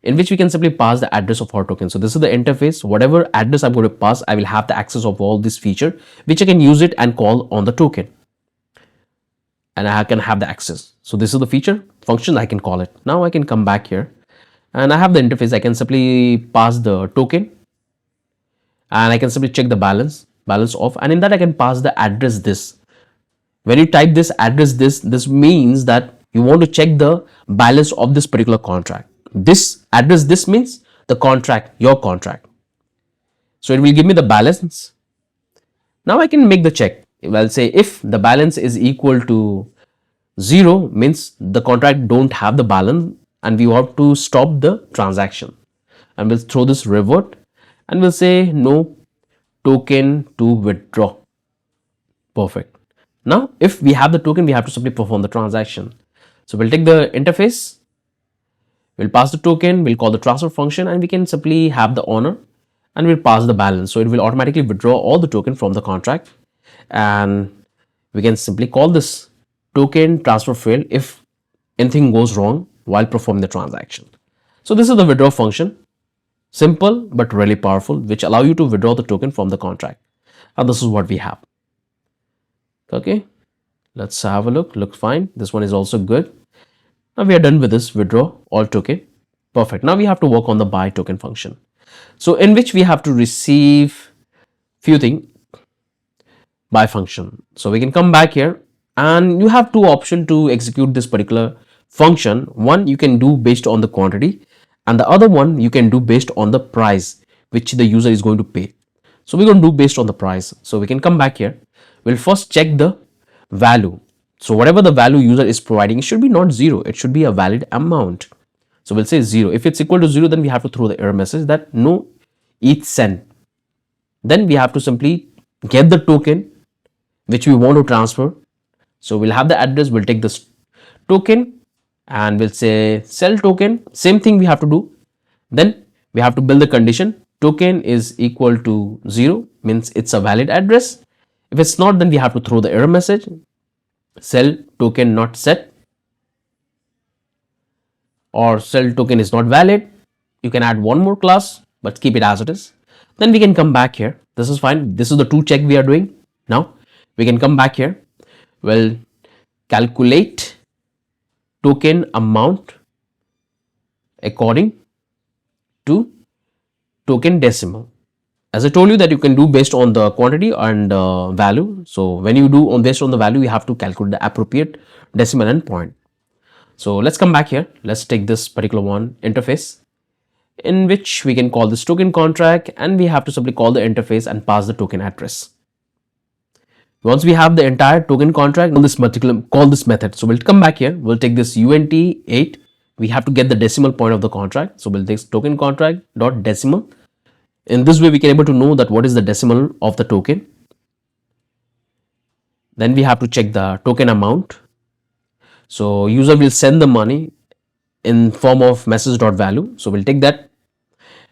in which we can simply pass the address of our token. So this is the interface. Whatever address I'm going to pass, I will have the access of all this feature, which I can use it and call on the token. And I can have the access. So this is the feature function, I can call it. Now I can come back here and I have the interface. I can simply pass the token and I can simply check the balance of, and in that I can pass the address this. When you type this address this means that you want to check the balance of this particular contract. This address this means the contract, your contract. So it will give me the balance. Now I can make the check. I'll say if the balance is equal to 0, means the contract don't have the balance and we want to stop the transaction. And we'll throw this revert and we'll say no token to withdraw. Perfect. Now if we have the token, we have to simply perform the transaction. So we'll take the interface, we'll pass the token, we'll call the transfer function, and we can simply have the owner and we'll pass the balance. So it will automatically withdraw all the token from the contract, and we can simply call this token transfer failed if anything goes wrong while performing the transaction. So this is the withdraw function, simple but really powerful, which allow you to withdraw the token from the contract. And this is what we have. Okay, let's have a look. Looks fine. This one is also good. Now we are done with this withdraw all token. Perfect. Now we have to work on the buy token function. So in which we have to receive few things. Buy function. So we can come back here and you have two options to execute this particular function. One you can do based on the quantity, and the other one you can do based on the price which the user is going to pay. So we're going to do based on the price. So we can come back here. We'll first check the value. So whatever the value user is providing, it should be not 0. It should be a valid amount. So we'll say 0. If it's equal to 0, then we have to throw the error message that no ETH sent. Then we have to simply get the token which we want to transfer. So we'll have the address, we'll take this token and we'll say sell token. Same thing we have to do. Then we have to build the condition. Token is equal to 0, means it's a valid address. If it's not, then we have to throw the error message. Sell token not set, or sell token is not valid. You can add one more class, but keep it as it is. Then we can come back here. This is fine. This is the two check we are doing. Now we can come back here. Well, calculate token amount according to token decimal. As I told you that you can do based on the quantity and value. So when you do based on the value, you have to calculate the appropriate decimal and point. So let's come back here. Let's take this particular one interface, in which we can call this token contract, and we have to simply call the interface and pass the token address. Once we have the entire token contract, call this method. So we'll come back here. We'll take this UNT8. We have to get the decimal point of the contract. So we'll take token contract dot decimal. In this way, we can able to know that what is the decimal of the token. Then we have to check the token amount. So user will send the money in form of message.value. So we'll take that.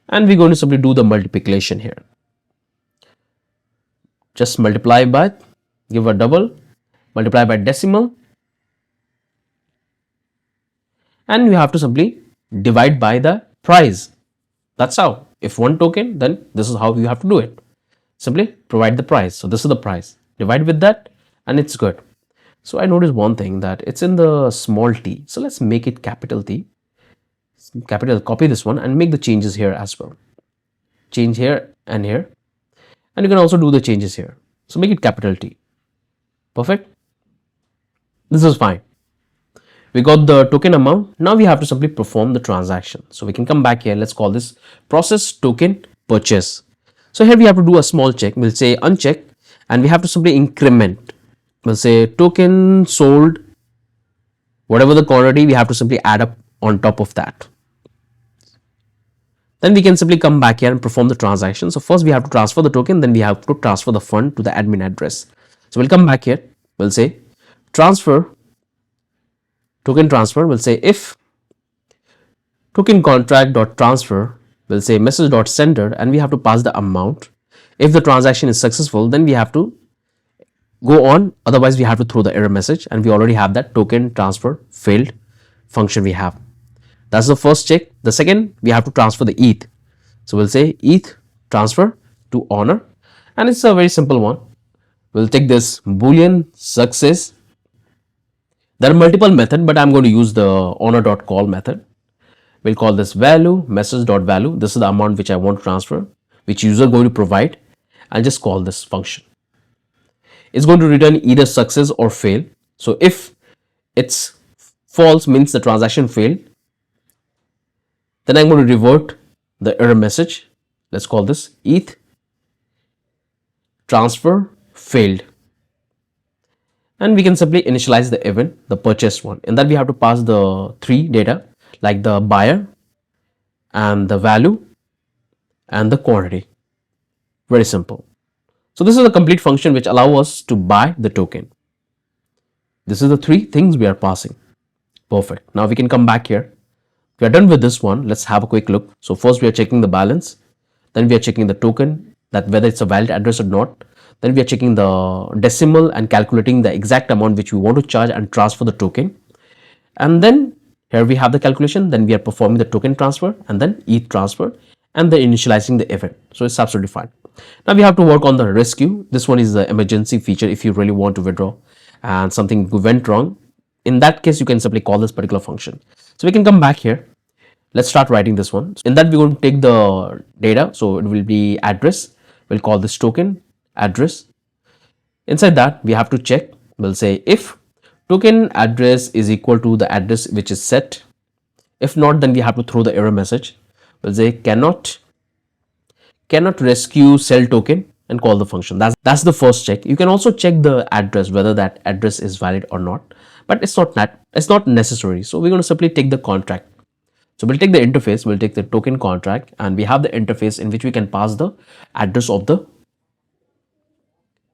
And we're going to simply do the multiplication here. Just multiply by, give a double, multiply by decimal, and we have to simply divide by the price. That's how. If one token, then this is how you have to do it. Simply provide the price. So this is the price. Divide with that and it's good. So I noticed one thing, that it's in the small t. So let's make it capital T. Capital, copy this one and make the changes here as well. Change here and here. And you can also do the changes here. So make it capital T. Perfect. This is fine. We got the token amount. Now we have to simply perform the transaction. So we can come back here. Let's call this process token purchase. So here we have to do a small check. We'll say uncheck and we have to simply increment. We'll say token sold, whatever the quantity, we have to simply add up on top of that. Then we can simply come back here and perform the transaction. So first we have to transfer the token, then we have to transfer the fund to the admin address. So we'll come back here. We'll say transfer, token transfer. We'll say if token contract dot transfer, we'll say message dot sender, and we have to pass the amount. If the transaction is successful, then we have to go on, otherwise we have to throw the error message, and we already have that token transfer failed function we have. That's the first check. The second, we have to transfer the ETH. So we'll say ETH transfer to honor, and it's a very simple one. We'll take this boolean success. There are multiple methods, but I'm going to use the honor.call method. We'll call this value message.value. This is the amount which I want to transfer, which user going to provide. I'll just call this function. It's going to return either success or fail. So if it's false, means the transaction failed, then I'm going to revert the error message. Let's call this ETH transfer failed. And we can simply initialize the event, the purchased one. In that we have to pass the three data, like the buyer and the value and the quantity. Very simple. So this is a complete function which allows us to buy the token. This is the three things we are passing. Perfect. Now we can come back here. We are done with this one. Let's have a quick look. So first we are checking the balance. Then we are checking the token, that whether it's a valid address or not. Then we are checking the decimal and calculating the exact amount which we want to charge and transfer the token. And then here we have the calculation. Then we are performing the token transfer and then ETH transfer and then initializing the event. So it's absolutely fine. Now we have to work on the rescue. This one is the emergency feature if you really want to withdraw and something went wrong. In that case, you can simply call this particular function. So we can come back here. Let's start writing this one. In that, we're going to take the data. So it will be address. We'll call this token address. Inside that, we have to check. We'll say if token address is equal to the address which is set. If not, then we have to throw the error message. We'll say cannot rescue sell token and call the function. That's the first check. You can also check the address, whether that address is valid or not, but it's not necessary. So we're going to simply take the contract. So we'll take the interface, we'll take the token contract, and we have the interface in which we can pass the address of the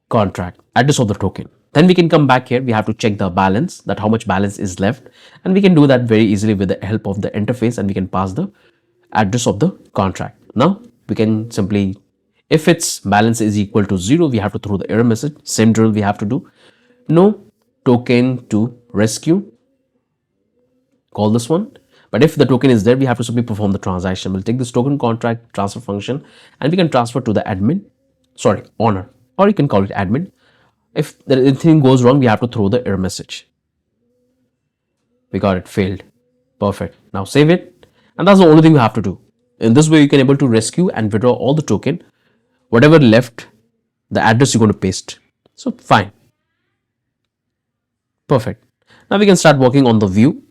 contract, address of the token. Then we can come back here. We have to check the balance, that how much balance is left, and we can do that very easily with the help of the interface, and we can pass the address of the contract. Now we can simply, if its balance is equal to 0, we have to throw the error message. Same drill we have to do. No token to rescue, call this one. But if the token is there, we have to simply perform the transaction. We'll take this token contract transfer function and we can transfer to the admin, owner, or you can call it admin. If anything goes wrong, we have to throw the error message. We got it, failed. Perfect. Now save it. And that's the only thing you have to do. In this way, you can able to rescue and withdraw all the token, whatever left, the address you're going to paste. So fine. Perfect. Now we can start working on the view.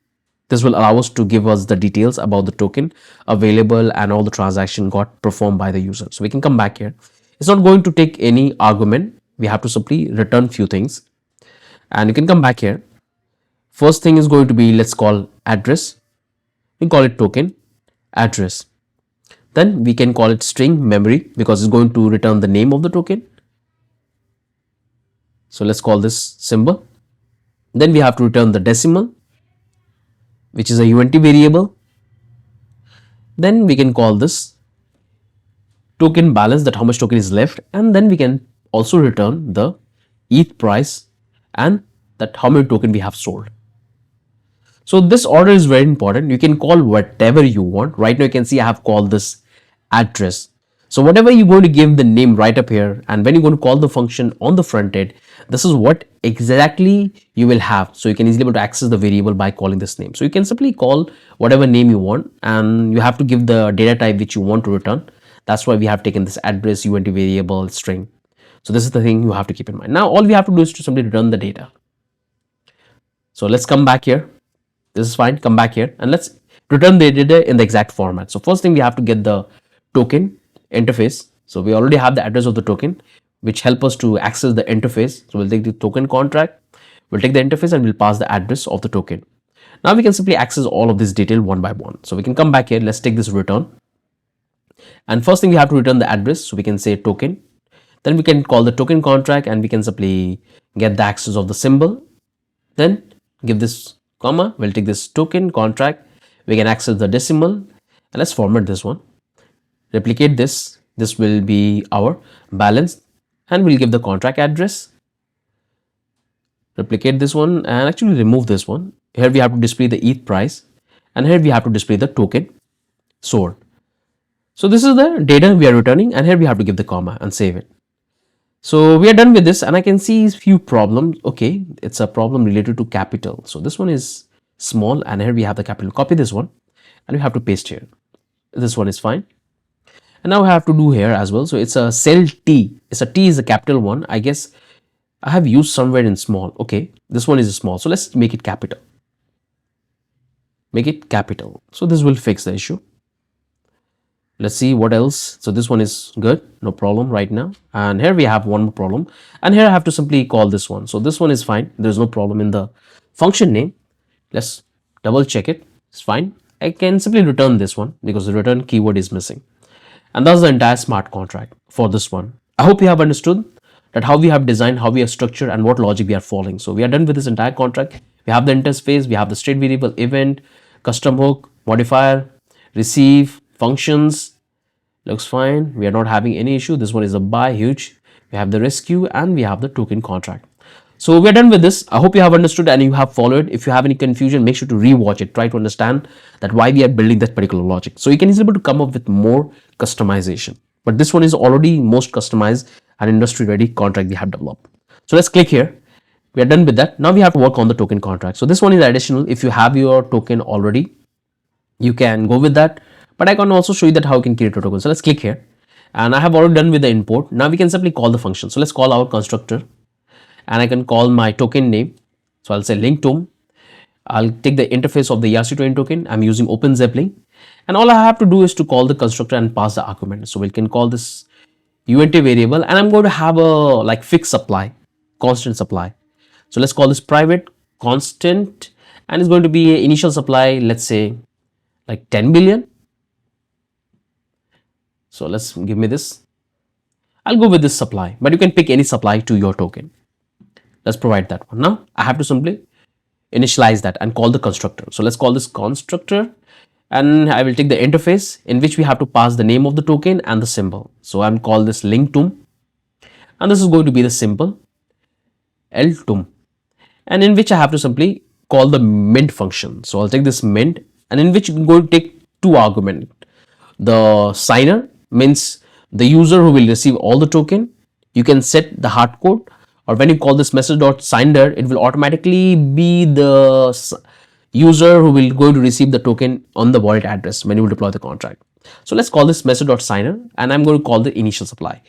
This will allow us to give us the details about the token available and all the transaction got performed by the user. So we can come back here. It's not going to take any argument. We have to simply return few things. And you can come back here. First thing is going to be, let's call address. We call it token address. Then we can call it string memory because it's going to return the name of the token. So let's call this symbol. Then we have to return the decimal, which is a UNT variable. Then we can call this token balance, that how much token is left, and then we can also return the ETH price and that how many token we have sold. So this order is very important. You can call whatever you want. Right now you can see I have called this address. So whatever you're going to give the name right up here, and when you're going to call the function on the front end, this is what exactly you will have. So you can easily able to access the variable by calling this name. So you can simply call whatever name you want, and you have to give the data type which you want to return. That's why we have taken this address, uint variable, string. So this is the thing you have to keep in mind. Now all we have to do is to simply return the data. So let's come back here. This is fine. Come back here and let's return the data in the exact format. So first thing, we have to get the token interface. So we already have the address of the token, which help us to access the interface. So we'll take the token contract, we'll take the interface, and we'll pass the address of the token. Now we can simply access all of this detail one by one. So we can come back here. Let's take this return. And first thing, we have to return the address. So we can say token. Then we can call the token contract, and we can simply get the access of the symbol. Then give this comma, we'll take this token contract, we can access the decimal, and let's format this one, replicate this. This will be our balance, and we'll give the contract address, replicate this one, and actually remove this one. Here we have to display the ETH price, and here we have to display the token sold. So this is the data we are returning, and here we have to give the comma and save it. So we are done with this, and I can see few problems. Okay, it's a problem related to capital. So this one is small, and here we have the capital. Copy this one, and we have to paste here. This one is fine. And now I have to do here as well. So it's a cell T. It's a T is a capital one. I guess I have used somewhere in small. Okay, this one is small. So let's make it capital. Make it capital. So this will fix the issue. Let's see what else. So this one is good, no problem right now. And here we have one more problem, and here I have to simply call this one. So this one is fine. There's no problem in the function name. Let's double check it. It's fine. I can simply return this one because the return keyword is missing. And that's the entire smart contract for this one. I hope you have understood that how we have designed, how we have structured, and what logic we are following. So we are done with this entire contract. We have the interface, we have the state variable, event, custom hook, modifier, receive, functions. Looks fine. We are not having any issue. This one is a buy, huge. We have the rescue, and we have the token contract. So we are done with this. I hope you have understood and you have followed. If you have any confusion, make sure to rewatch it. Try to understand that why we are building that particular logic. So you can easily able to come up with more customization. But this one is already most customized and industry ready contract we have developed. So let's click here. We are done with that. Now we have to work on the token contract. So this one is additional. If you have your token already, you can go with that. But I can also show you that how you can create a token. So let's click here. And I have already done with the import. Now we can simply call the function. So let's call our constructor. And I can call my token name. So I'll say link to. I'll take the interface of the ERC20 token. I'm using OpenZeppelin. And all I have to do is to call the constructor and pass the argument. So we can call this uint variable. And I'm going to have a like fixed supply, constant supply. So let's call this private constant. And it's going to be an initial supply, let's say like 10 billion. So let's give me this. I'll go with this supply, but you can pick any supply to your token. Let's provide that one. Now I have to simply initialize that and call the constructor. So let's call this constructor, and I will take the interface in which we have to pass the name of the token and the symbol. So I'm call this link to, and this is going to be the symbol L2, and in which I have to simply call the mint function. So I'll take this mint, and in which I'm going to take two arguments. The signer means the user who will receive all the token. You can set the hard code, or when you call this message.signer, it will automatically be the user who will going to receive the token on the wallet address when you will deploy the contract. So let's call this message.signer, and I'm going to call the initial supply.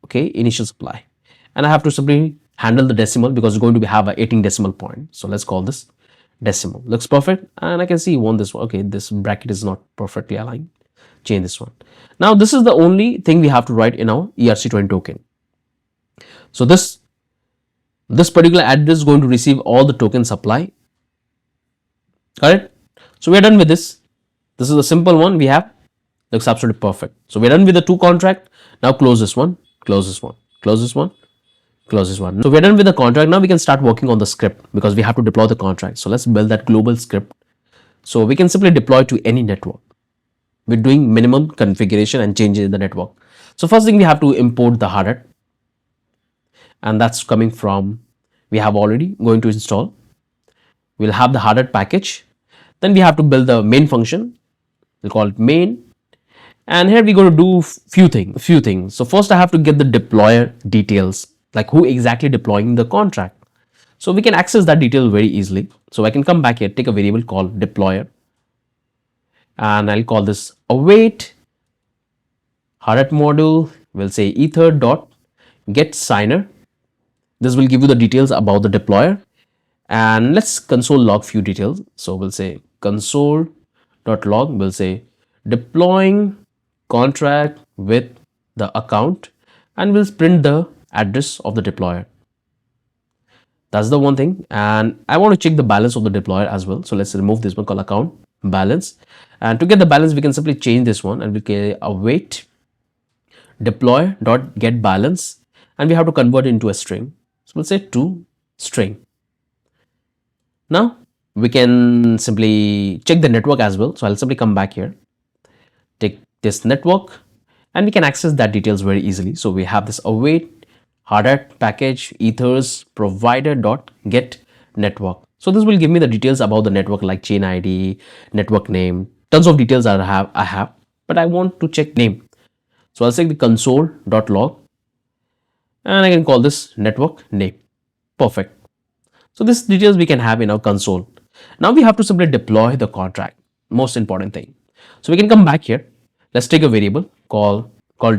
Okay, initial supply, and I have to simply handle the decimal because it's going to have a 18 decimal point. So let's call this decimal. Looks perfect, and I can see you want this one. Okay, this bracket is not perfectly aligned. Change this one. Now this is the only thing we have to write in our ERC20 token. So this particular address is going to receive all the token supply. Correct? So we are done with this. This is a simple one we have. Looks absolutely perfect. So we're done with the two contract. Now close this one, close this one, close this one, close this one. So we're done with the contract. Now we can start working on the script because we have to deploy the contract. So let's build that global script. So we can simply deploy to any network. We're doing minimum configuration and changes in the network. So first thing, we have to import the Hardhat, and that's coming from, we have already going to install. We'll have the Hardhat package. Then we have to build the main function. We'll call it main. And here we're going to do few things. So first I have to get the deployer details, like who exactly deploying the contract. So we can access that detail very easily. So I can come back here, take a variable called deployer, and I'll call this await Hardhat module. We'll say ether dot get signer. This will give you the details about the deployer. And let's console log few details. So we'll say console.log, we'll say deploying contract with the account, and we'll print the address of the deployer. That's the one thing. And I want to check the balance of the deployer as well. So let's remove this one called account balance. And to get the balance, we can simply change this one, and we can await deploy dot get balance, and we have to convert it into a string. So we'll say to string. Now we can simply check the network as well. So I'll simply come back here, take this network, and we can access that details very easily. So we have this await Hardhat package ethers provider dot get network. So this will give me the details about the network, like chain ID, network name, tons of details I have, but I want to check name. So I'll say the console.log, and I can call this network name. Perfect. So this details we can have in our console. Now we have to simply deploy the contract. Most important thing. So we can come back here. Let's take a variable called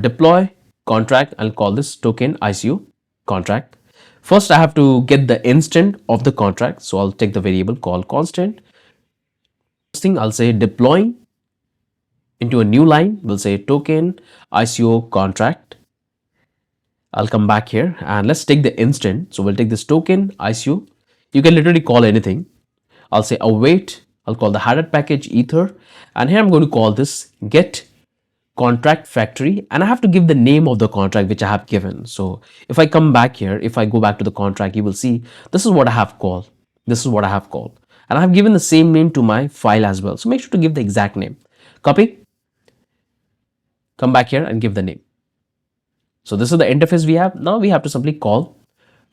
deploy contract. I'll call this token ICO contract. First, I have to get the instant of the contract. So I'll take the variable called constant. First thing, I'll say deploying into a new line. We'll say token ICO contract. I'll come back here and let's take the instant. So we'll take this token ICO. You can literally call anything. I'll say await. I'll call the Hardhat package ether, and here I'm going to call this get contract factory, and I have to give the name of the contract which I have given. So if I come back here, if I go back to the contract, you will see this is what I have called. This is what I have called, and I have given the same name to my file as well. So make sure to give the exact name. Copy, come back here and give the name. So this is the interface we have. Now we have to simply call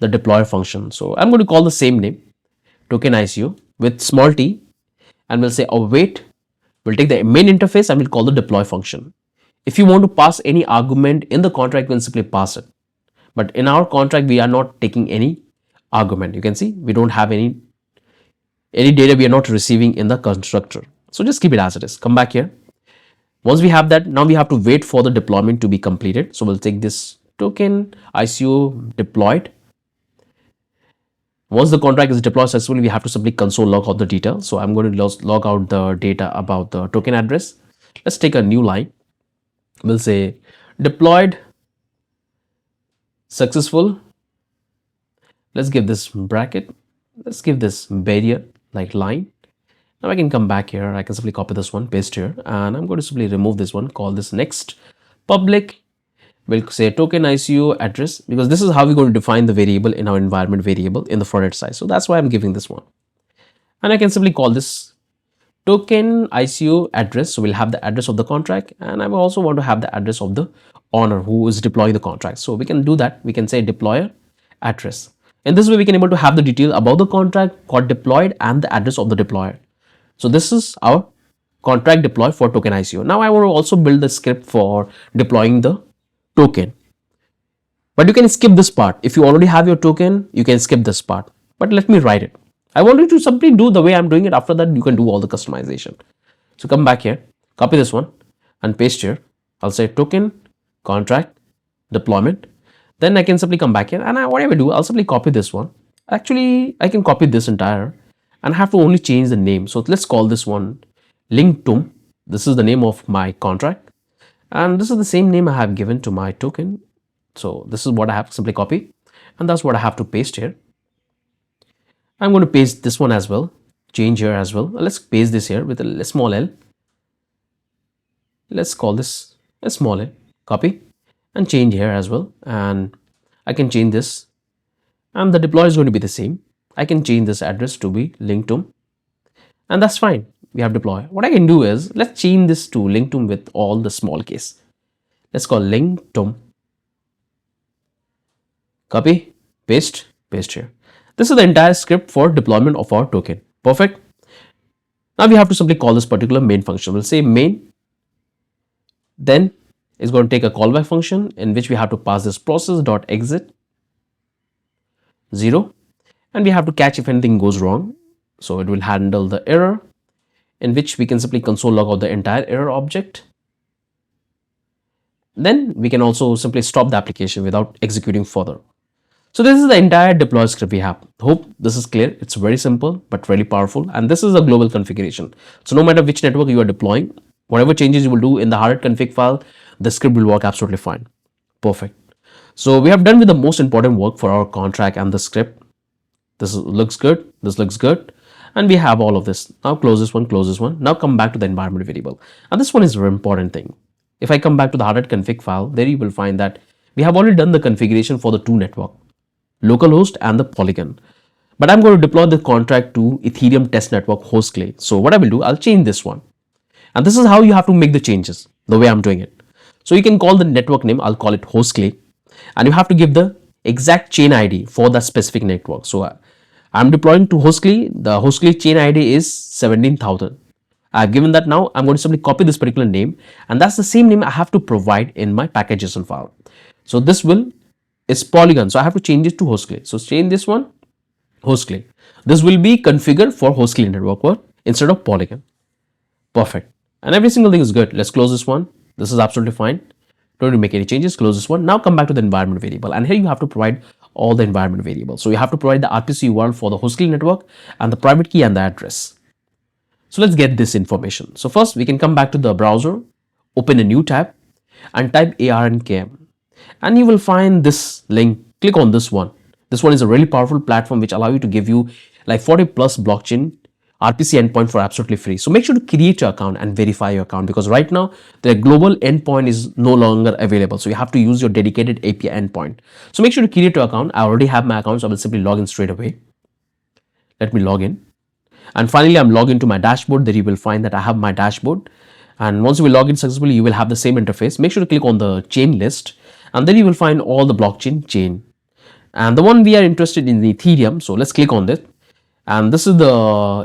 the deployer function. So I'm going to call the same name, token ICO with small t, and we'll say await. We'll take the main interface and we'll call the deploy function. If you want to pass any argument in the contract, you can simply pass it. But in our contract, we are not taking any argument. You can see we don't have any data we are not receiving in the constructor. So just keep it as it is. Come back here. Once we have that, now we have to wait for the deployment to be completed. So we'll take this token ICO deployed. Once the contract is deployed successfully, we have to simply console log out the data. So I'm going to log out the data about the token address. Let's take a new line. We'll say deployed successful. Let's give this bracket. Let's give this barrier like line. Now I can come back here. I can simply copy this one, paste here, and I'm going to simply remove this one, call this next public. We'll say token ICO address, because this is how we're going to define the variable in our environment variable in the frontend side. So that's why I'm giving this one. And I can simply call this token ICO address. So we'll have the address of the contract, and I will also want to have the address of the owner who is deploying the contract. So we can do that. We can say deployer address. In this way, we can able to have the detail about the contract got deployed and the address of the deployer. So this is our contract deploy for token ICO. Now I want to also build the script for deploying the token. But you can skip this part. If you already have your token, you can skip this part. But let me write it. I want you to simply do the way I'm doing it. After that, you can do all the customization. So come back here, copy this one and paste here. I'll say token contract deployment. Then I can simply come back here, and whatever I do, I'll simply copy this one. Actually, I can copy this entire and have to only change the name. So let's call this one linktum. This is the name of my contract, and this is the same name I have given to my token. So this is what I have to simply copy, and that's what I have to paste here. I'm going to paste this one as well, change here as well. Let's paste this here with a small l. Let's call this a small l, copy and change here as well. And I can change this, and the deploy is going to be the same. I can change this address to be linktum, and that's fine. We have deploy. What I can do is let's change this to linktum with all the small case. Let's call link tom. Copy, paste here. This is the entire script for deployment of our token. Perfect. Now we have to simply call this particular main function. We'll say main, then it's going to take a callback function in which we have to pass this process.exit 0, and we have to catch if anything goes wrong. So it will handle the error, in which we can simply console log out the entire error object. Then we can also simply stop the application without executing further. So this is the entire deploy script we have. Hope this is clear. It's very simple but really powerful, and this is a global configuration. So no matter which network you are deploying, whatever changes you will do in the Hardhat config file, the script will work absolutely fine. Perfect. So we have done with the most important work for our contract and the script. This looks good. This looks good. And we have all of this. Now close this one, close this one. Now come back to the environment variable. And this one is a very important thing. If I come back to the Hardhat config file, there you will find that we have already done the configuration for the two network, localhost and the Polygon. But I'm going to deploy the contract to Ethereum test network host clay. So what I will do, I'll change this one. And this is how you have to make the changes, the way I'm doing it. So you can call the network name, I'll call it host clay. And you have to give the exact chain ID for that specific network. So I'm deploying to host clay. The host clay chain ID is 17,000. I've given that. Now I'm going to simply copy this particular name, and that's the same name I have to provide in my package.json file. So this is Polygon. So I have to change it to host clay. So change this one, host clay. This will be configured for host clay network instead of Polygon. Perfect. And every single thing is good. Let's close this one. This is absolutely fine. Don't need to make any changes. Close this one. Now come back to the environment variable, and here you have to provide all the environment variables. So you have to provide the RPC URL for the host clay network and the private key and the address. So let's get this information. So first we can come back to the browser, open a new tab and type ARNKM, and you will find this link. Click on this one. This one is a really powerful platform which allow you to give you like 40 plus blockchain RPC endpoint for absolutely free. So make sure to create your account and verify your account, because right now the global endpoint is no longer available. So you have to use your dedicated API endpoint. So make sure to create your account. I already have my account, so I will simply log in straight away. Let me log in. And finally, I'm logged into my dashboard. There you will find that I have my dashboard. And once you will log in successfully, you will have the same interface. Make sure to click on the chain list, and then you will find all the blockchain chain. And the one we are interested in, the Ethereum. So let's click on this. And this is the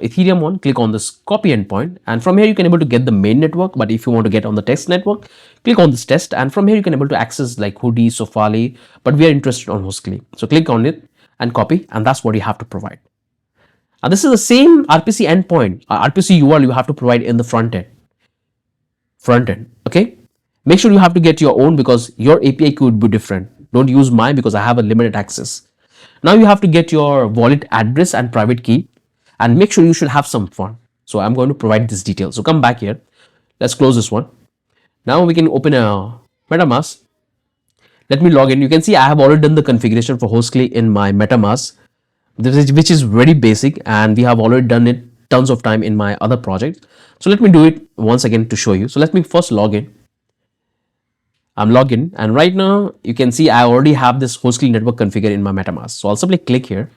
Ethereum one. Click on this copy endpoint. And from here, you can able to get the main network. But if you want to get on the test network, click on this test. And from here, you can able to access like Hoodie, Sofali. But we are interested on Hostclay. So click on it and copy. And that's what you have to provide. And this is the same RPC endpoint, RPC URL you have to provide in the front end. Okay. Make sure you have to get your own, because your API could be different. Don't use mine because I have a limited access. Now you have to get your wallet address and private key, and make sure you should have some fun. So I'm going to provide this detail. So come back here. Let's close this one. Now we can open a MetaMask. Let me log in. You can see I have already done the configuration for Hostclay in my MetaMask, which is very basic, and we have already done it tons of time in my other projects. So let me do it once again to show you. So let me first log in. I'm logged in, and right now you can see I already have this Hostclay network configured in my MetaMask. So I'll simply click here.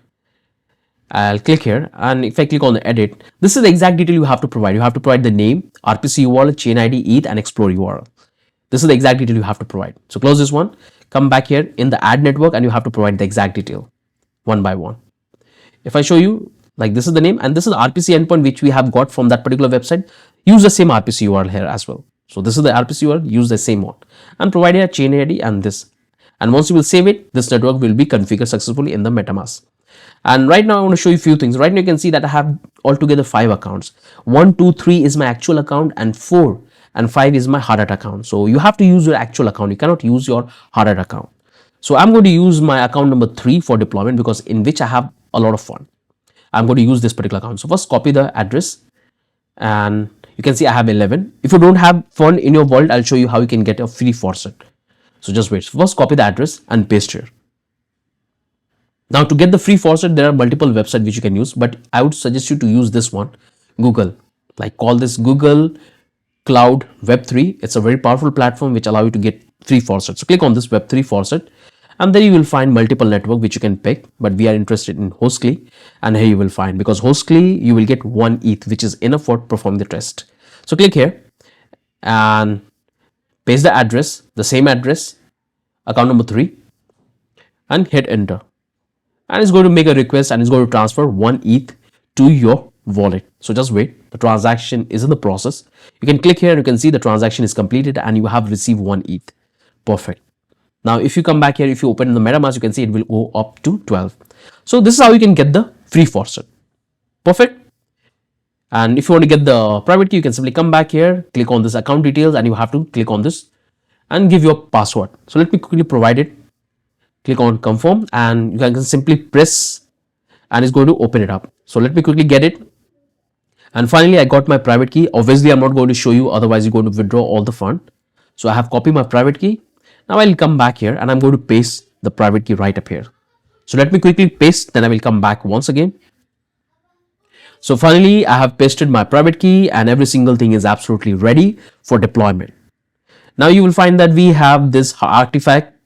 I'll click here, and if I click on the edit, this is the exact detail you have to provide. You have to provide the name, RPC URL, chain ID, ETH, and Explore URL. This is the exact detail you have to provide. So close this one, come back here in the add network, and you have to provide the exact detail one by one. If I show you, like, this is the name, and this is the RPC endpoint which we have got from that particular website. Use the same RPC URL here as well. So this is the RPC URL, use the same one, and provide a chain ID and this. And once you will save it, this network will be configured successfully in the MetaMask. And right now I want to show you a few things. Right now you can see that I have altogether 5 accounts. 1, 2, 3 is my actual account, and 4 and 5 is my Hardhat account. So you have to use your actual account. You cannot use your Hardhat account. So I'm going to use my account number 3 for deployment, because in which I have a lot of fun. I'm going to use this particular account. So first copy the address, and you can see I have 11. If you don't have fund in your wallet, I'll show you how you can get a free faucet. So just wait. First copy the address and paste here. Now to get the free faucet, there are multiple websites which you can use, but I would suggest you to use this one, Google. Like, call this Google Cloud Web3. It's a very powerful platform which allow you to get free faucet. So click on this Web3 faucet, and then you will find multiple network which you can pick, but we are interested in Hostclay, and here you will find, because Hostclay you will get 1 ETH, which is enough for performing the test. So click here and paste the address, the same address, account number 3, and hit enter. And it's going to make a request and it's going to transfer 1 ETH to your wallet. So just wait. The transaction is in the process. You can click here and you can see the transaction is completed and you have received 1 ETH. Perfect. Now, if you come back here, if you open in the MetaMask, you can see it will go up to 12. So this is how you can get the free faucet. Perfect. And if you want to get the private key, you can simply come back here, click on this account details, and you have to click on this and give your password. So let me quickly provide it. Click on confirm and you can simply press and it's going to open it up. So let me quickly get it. And finally, I got my private key. Obviously, I'm not going to show you, otherwise you're going to withdraw all the fund. So I have copied my private key. Now I'll come back here and I'm going to paste the private key right up here. So let me quickly paste, then I will come back once again. So finally, I have pasted my private key and every single thing is absolutely ready for deployment. Now you will find that we have this artifact.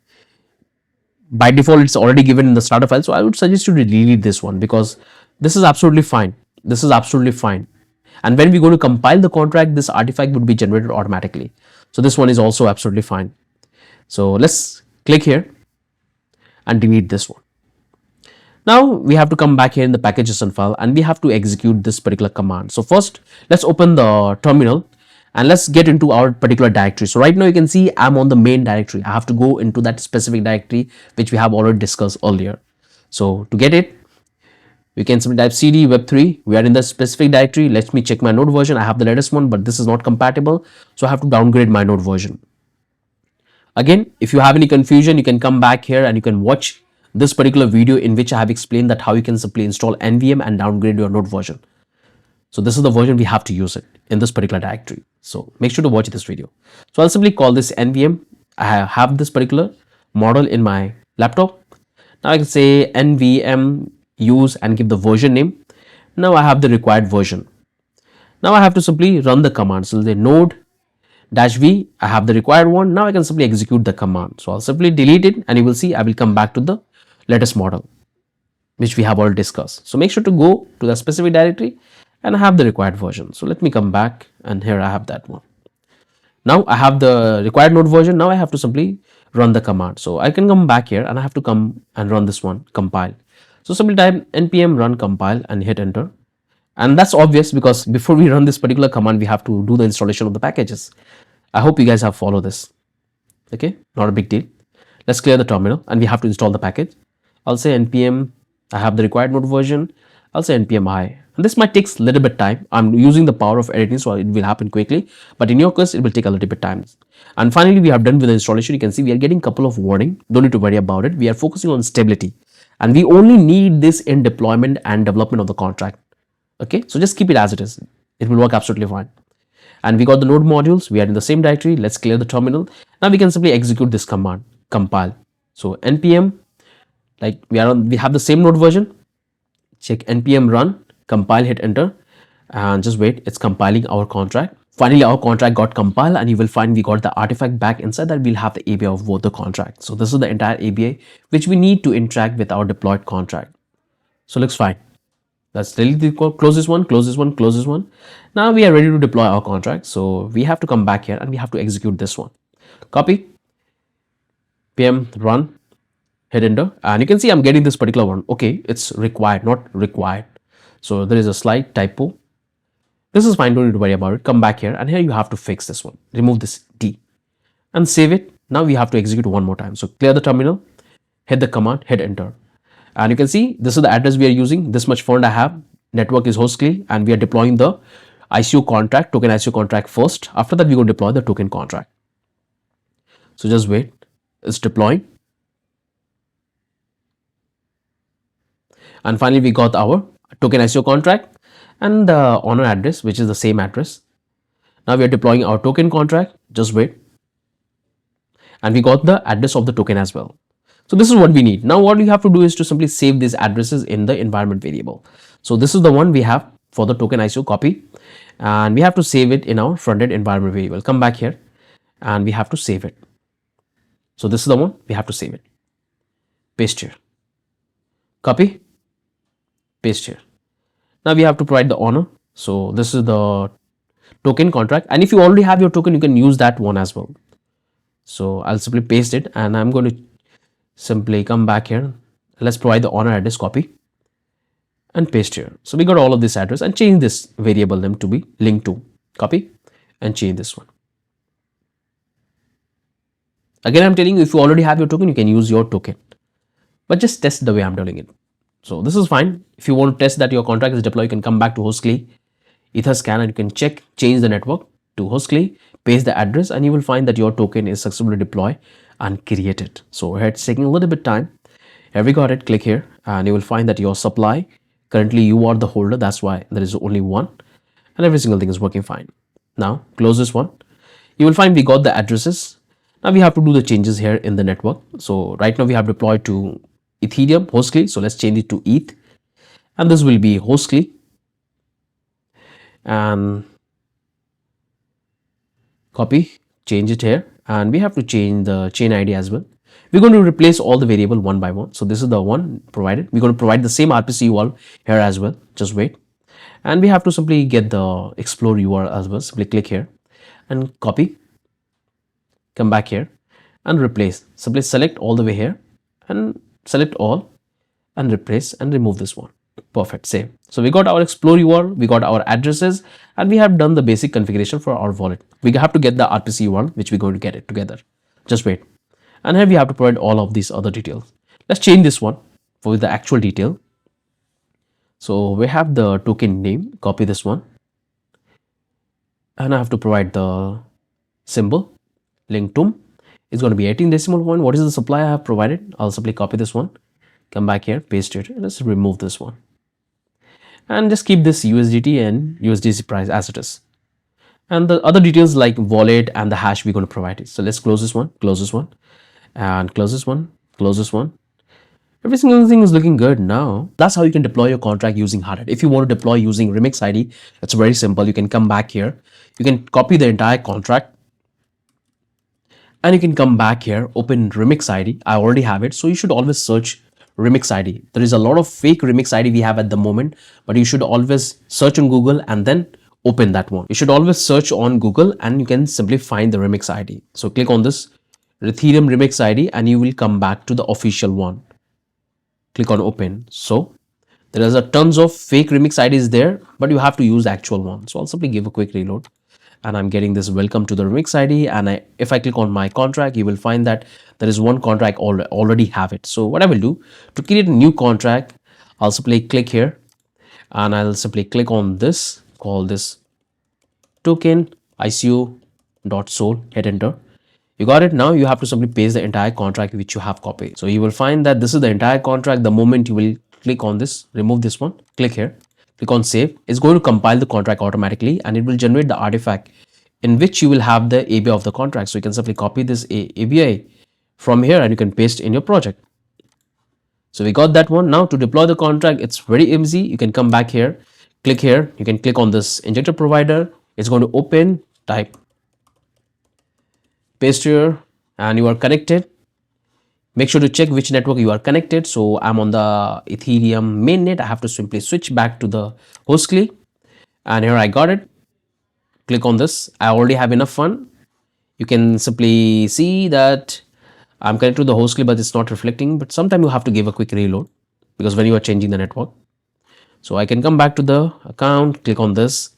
By default, it's already given in the starter file. So I would suggest you to delete this one because this is absolutely fine. This is absolutely fine. And when we go to compile the contract, this artifact would be generated automatically. So this one is also absolutely fine. So let's click here and delete this one. Now we have to come back here in the package.json file and we have to execute this particular command. So first, let's open the terminal and let's get into our particular directory. So right now you can see I'm on the main directory. I have to go into that specific directory which we have already discussed earlier. So to get it, we can simply type cd web3. We are in the specific directory. Let me check my node version. I have the latest one, but this is not compatible. So I have to downgrade my node version. Again, if you have any confusion, you can come back here and you can watch this particular video in which I have explained that how you can simply install NVM and downgrade your node version. So this is the version we have to use it in this particular directory. So make sure to watch this video. So I'll simply call this NVM. I have this particular model in my laptop. Now I can say NVM use and give the version name. Now I have the required version. Now I have to simply run the command. So the node -v, I have the required one. Now I can simply execute the command. So I'll simply delete it and you will see I will come back to the latest model which we have already discussed. So make sure to go to the specific directory and I have the required version. So let me come back and here I have that one. Now I have the required node version. Now I have to simply run the command. So I can come back here and I have to come and run this one, compile. So simply type npm run compile and hit enter. And that's obvious because before we run this particular command, we have to do the installation of the packages. I hope you guys have followed this. Okay, not a big deal. Let's clear the terminal and we have to install the package. I'll say npm, I have the required node version. I'll say npm I. And this might take a little bit time. I'm using the power of editing, so it will happen quickly. But in your case, it will take a little bit time. And finally, we have done with the installation. You can see we are getting a couple of warning. Don't need to worry about it. We are focusing on stability. And we only need this in deployment and development of the contract. Okay, so just keep it as it is. It will work absolutely fine. And we got the node modules. We are in the same directory. Let's clear the terminal. Now we can simply execute this command, compile. So npm, like we have the same node version. Check npm run, compile, hit enter, and just wait. It's compiling our contract. Finally, our contract got compiled, and you will find we got the artifact back inside that. We'll have the API of both the contracts. So this is the entire API which we need to interact with our deployed contract. So looks fine. Let's delete the code, close this one, close this one, close this one. Now we are ready to deploy our contract. So we have to come back here and we have to execute this one. Copy, pm run, hit enter, and you can see I'm getting this particular one. Okay, it's required, not required. So there is a slight typo. This is fine, don't need to worry about it. Come back here and here you have to fix this one. Remove this D and save it. Now we have to execute one more time. So clear the terminal, hit the command, hit enter. And you can see this is the address we are using. This much fund I have. Network is hostly, and we are deploying the ICO contract, token ICO contract first. After that, we're going to deploy the token contract. So just wait. It's deploying. And finally, we got our token ICO contract and the owner address, which is the same address. Now we are deploying our token contract. Just wait. And we got the address of the token as well. So this is what we need. Now what we have to do is to simply save these addresses in the environment variable. So this is the one we have for the token ICO copy, and we have to save it in our frontend environment variable. Come back here and we have to save it. So this is the one we have to save it. Paste here. Copy. Paste here. Now we have to provide the owner. So this is the token contract, and if you already have your token, you can use that one as well. So I'll simply paste it, and I'm going to simply come back here. Let's provide the owner address, copy and paste here. So we got all of this address, and change this variable name to be linked to, copy and change this one. Again, I'm telling you, if you already have your token, you can use your token, but just test the way I'm doing it. So this is fine. If you want to test that your contract is deployed, you can come back to Hostly, Etherscan, and you can change the network to Hostly, paste the address, and you will find that your token is successfully deployed and created. So here it's taking a little bit time. Here we got it. Click here, and you will find that your supply, currently you are the holder, that's why there is only one, and every single thing is working fine. Now close this one. You will find we got the addresses. Now we have to do the changes here in the network. So right now we have deployed to Ethereum Hostly, so let's change it to ETH, and this will be Hostly, and copy, change it here, and we have to change the chain ID as well. We're going to replace all the variable one by one. So this is the one provided. We're going to provide the same RPC URL here as well. Just wait. And we have to simply get the explore URL as well. Simply click here and copy, come back here and replace. Simply select all the way here and select all and replace and remove this one. Perfect, save. So we got our explore URL, we got our addresses, and we have done the basic configuration for our wallet. We have to get the RPC URL, which we're going to get it together. Just wait. And here we have to provide all of these other details. Let's change this one for the actual detail. So we have the token name, copy this one, and I have to provide the symbol, link to. It's going to be 18 decimal point. What is the supply I have provided? I'll simply copy this one, come back here, paste it, and let's remove this one. And just keep this USDT and USDC price as it is. And the other details like wallet and the hash we're going to provide it. So let's close this one, and close this one, close this one. Every single thing is looking good now. That's how you can deploy your contract using Hardhat. If you want to deploy using Remix ID, it's very simple. You can come back here. You can copy the entire contract, and you can come back here, open Remix ID. I already have it. So you should always search Remix ID. There is a lot of fake Remix ID we have at the moment, but you should always search on Google and then open that one. You should always search on Google and you can simply find the Remix ID. So click on this Ethereum Remix ID and you will come back to the official one. Click on open. So there is a tons of fake Remix IDs there, but you have to use the actual one. So I'll simply give a quick reload. And I'm getting this welcome to the Remix ID, and if I click on my contract, you will find that there is one contract already have it. So what I will do to create a new contract, I'll simply click here and I'll simply click on this, call this TokenICO .sol, hit enter. You got it. Now you have to simply paste the entire contract which you have copied. So you will find that this is the entire contract. The moment you will click on this, remove this one, click here, click on save. It's going to compile the contract automatically and it will generate the artifact in which you will have the ABI of the contract. So you can simply copy this ABI from here and you can paste in your project. So we got that one. Now to deploy the contract, it's very easy. You can come back here, click here. You can click on this injector provider. It's going to open, type, paste here, and you are connected. Make sure to check which network you are connected. So I'm on the Ethereum mainnet. I have to simply switch back to the Hostly, and here I got it. Click on this. I already have enough fun. You can simply see that I'm connected to the Hostly, but it's not reflecting. But sometimes you have to give a quick reload because when you are changing the network. So I can come back to the account, click on this.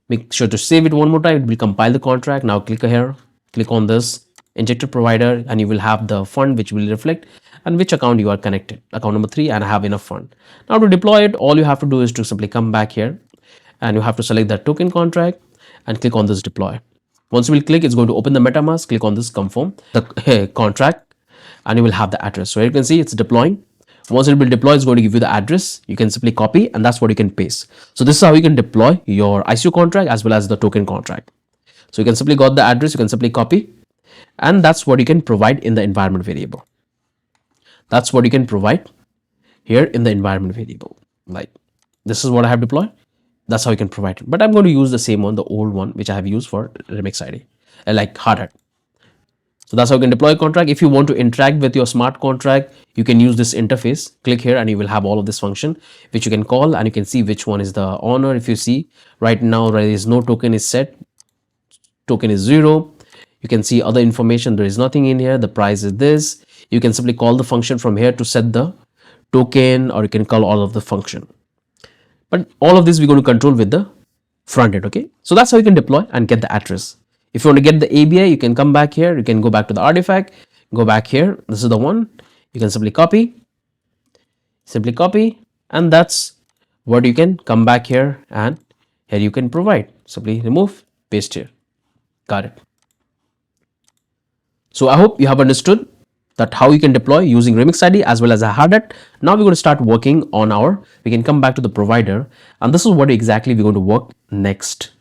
Make sure to save it one more time. It will compile the contract. Now click here, click on this injector provider, and you will have the fund which will reflect and which account you are connected. Account number 3, and I have enough fund. Now to deploy it, all you have to do is to simply come back here and you have to select that token contract and click on this deploy. Once you will click, it's going to open the MetaMask. Click on this confirm the contract and you will have the address. So here you can see it's deploying. Once it will deploy, it's going to give you the address. You can simply copy and that's what you can paste. So this is how you can deploy your ICO contract as well as the token contract. So you can simply got the address, you can simply copy, and that's what you can provide in the environment variable. That's what you can provide here in the environment variable. Like this is what I have deployed. That's how you can provide it. But I'm going to use the same one, the old one, which I have used for Remix ID, like Hardhat. So that's how you can deploy a contract. If you want to interact with your smart contract, you can use this interface. Click here and you will have all of this function, which you can call and you can see which one is the owner. If you see right now, there is no token is set. Token is 0. You can see other information. There is nothing in here. The price is this. You can simply call the function from here to set the token, or you can call all of the function. But all of this we're going to control with the front end. Okay, so that's how you can deploy and get the address. If you want to get the ABI, you can come back here. You can go back to the artifact, go back here. This is the one. You can simply copy, and that's what you can come back here, and here you can provide. Simply remove, paste here. Got it. So I hope you have understood that how you can deploy using Remix ID as well as a Hardhat. Now we're going to start working on we can come back to the provider, and this is what exactly we're going to work next.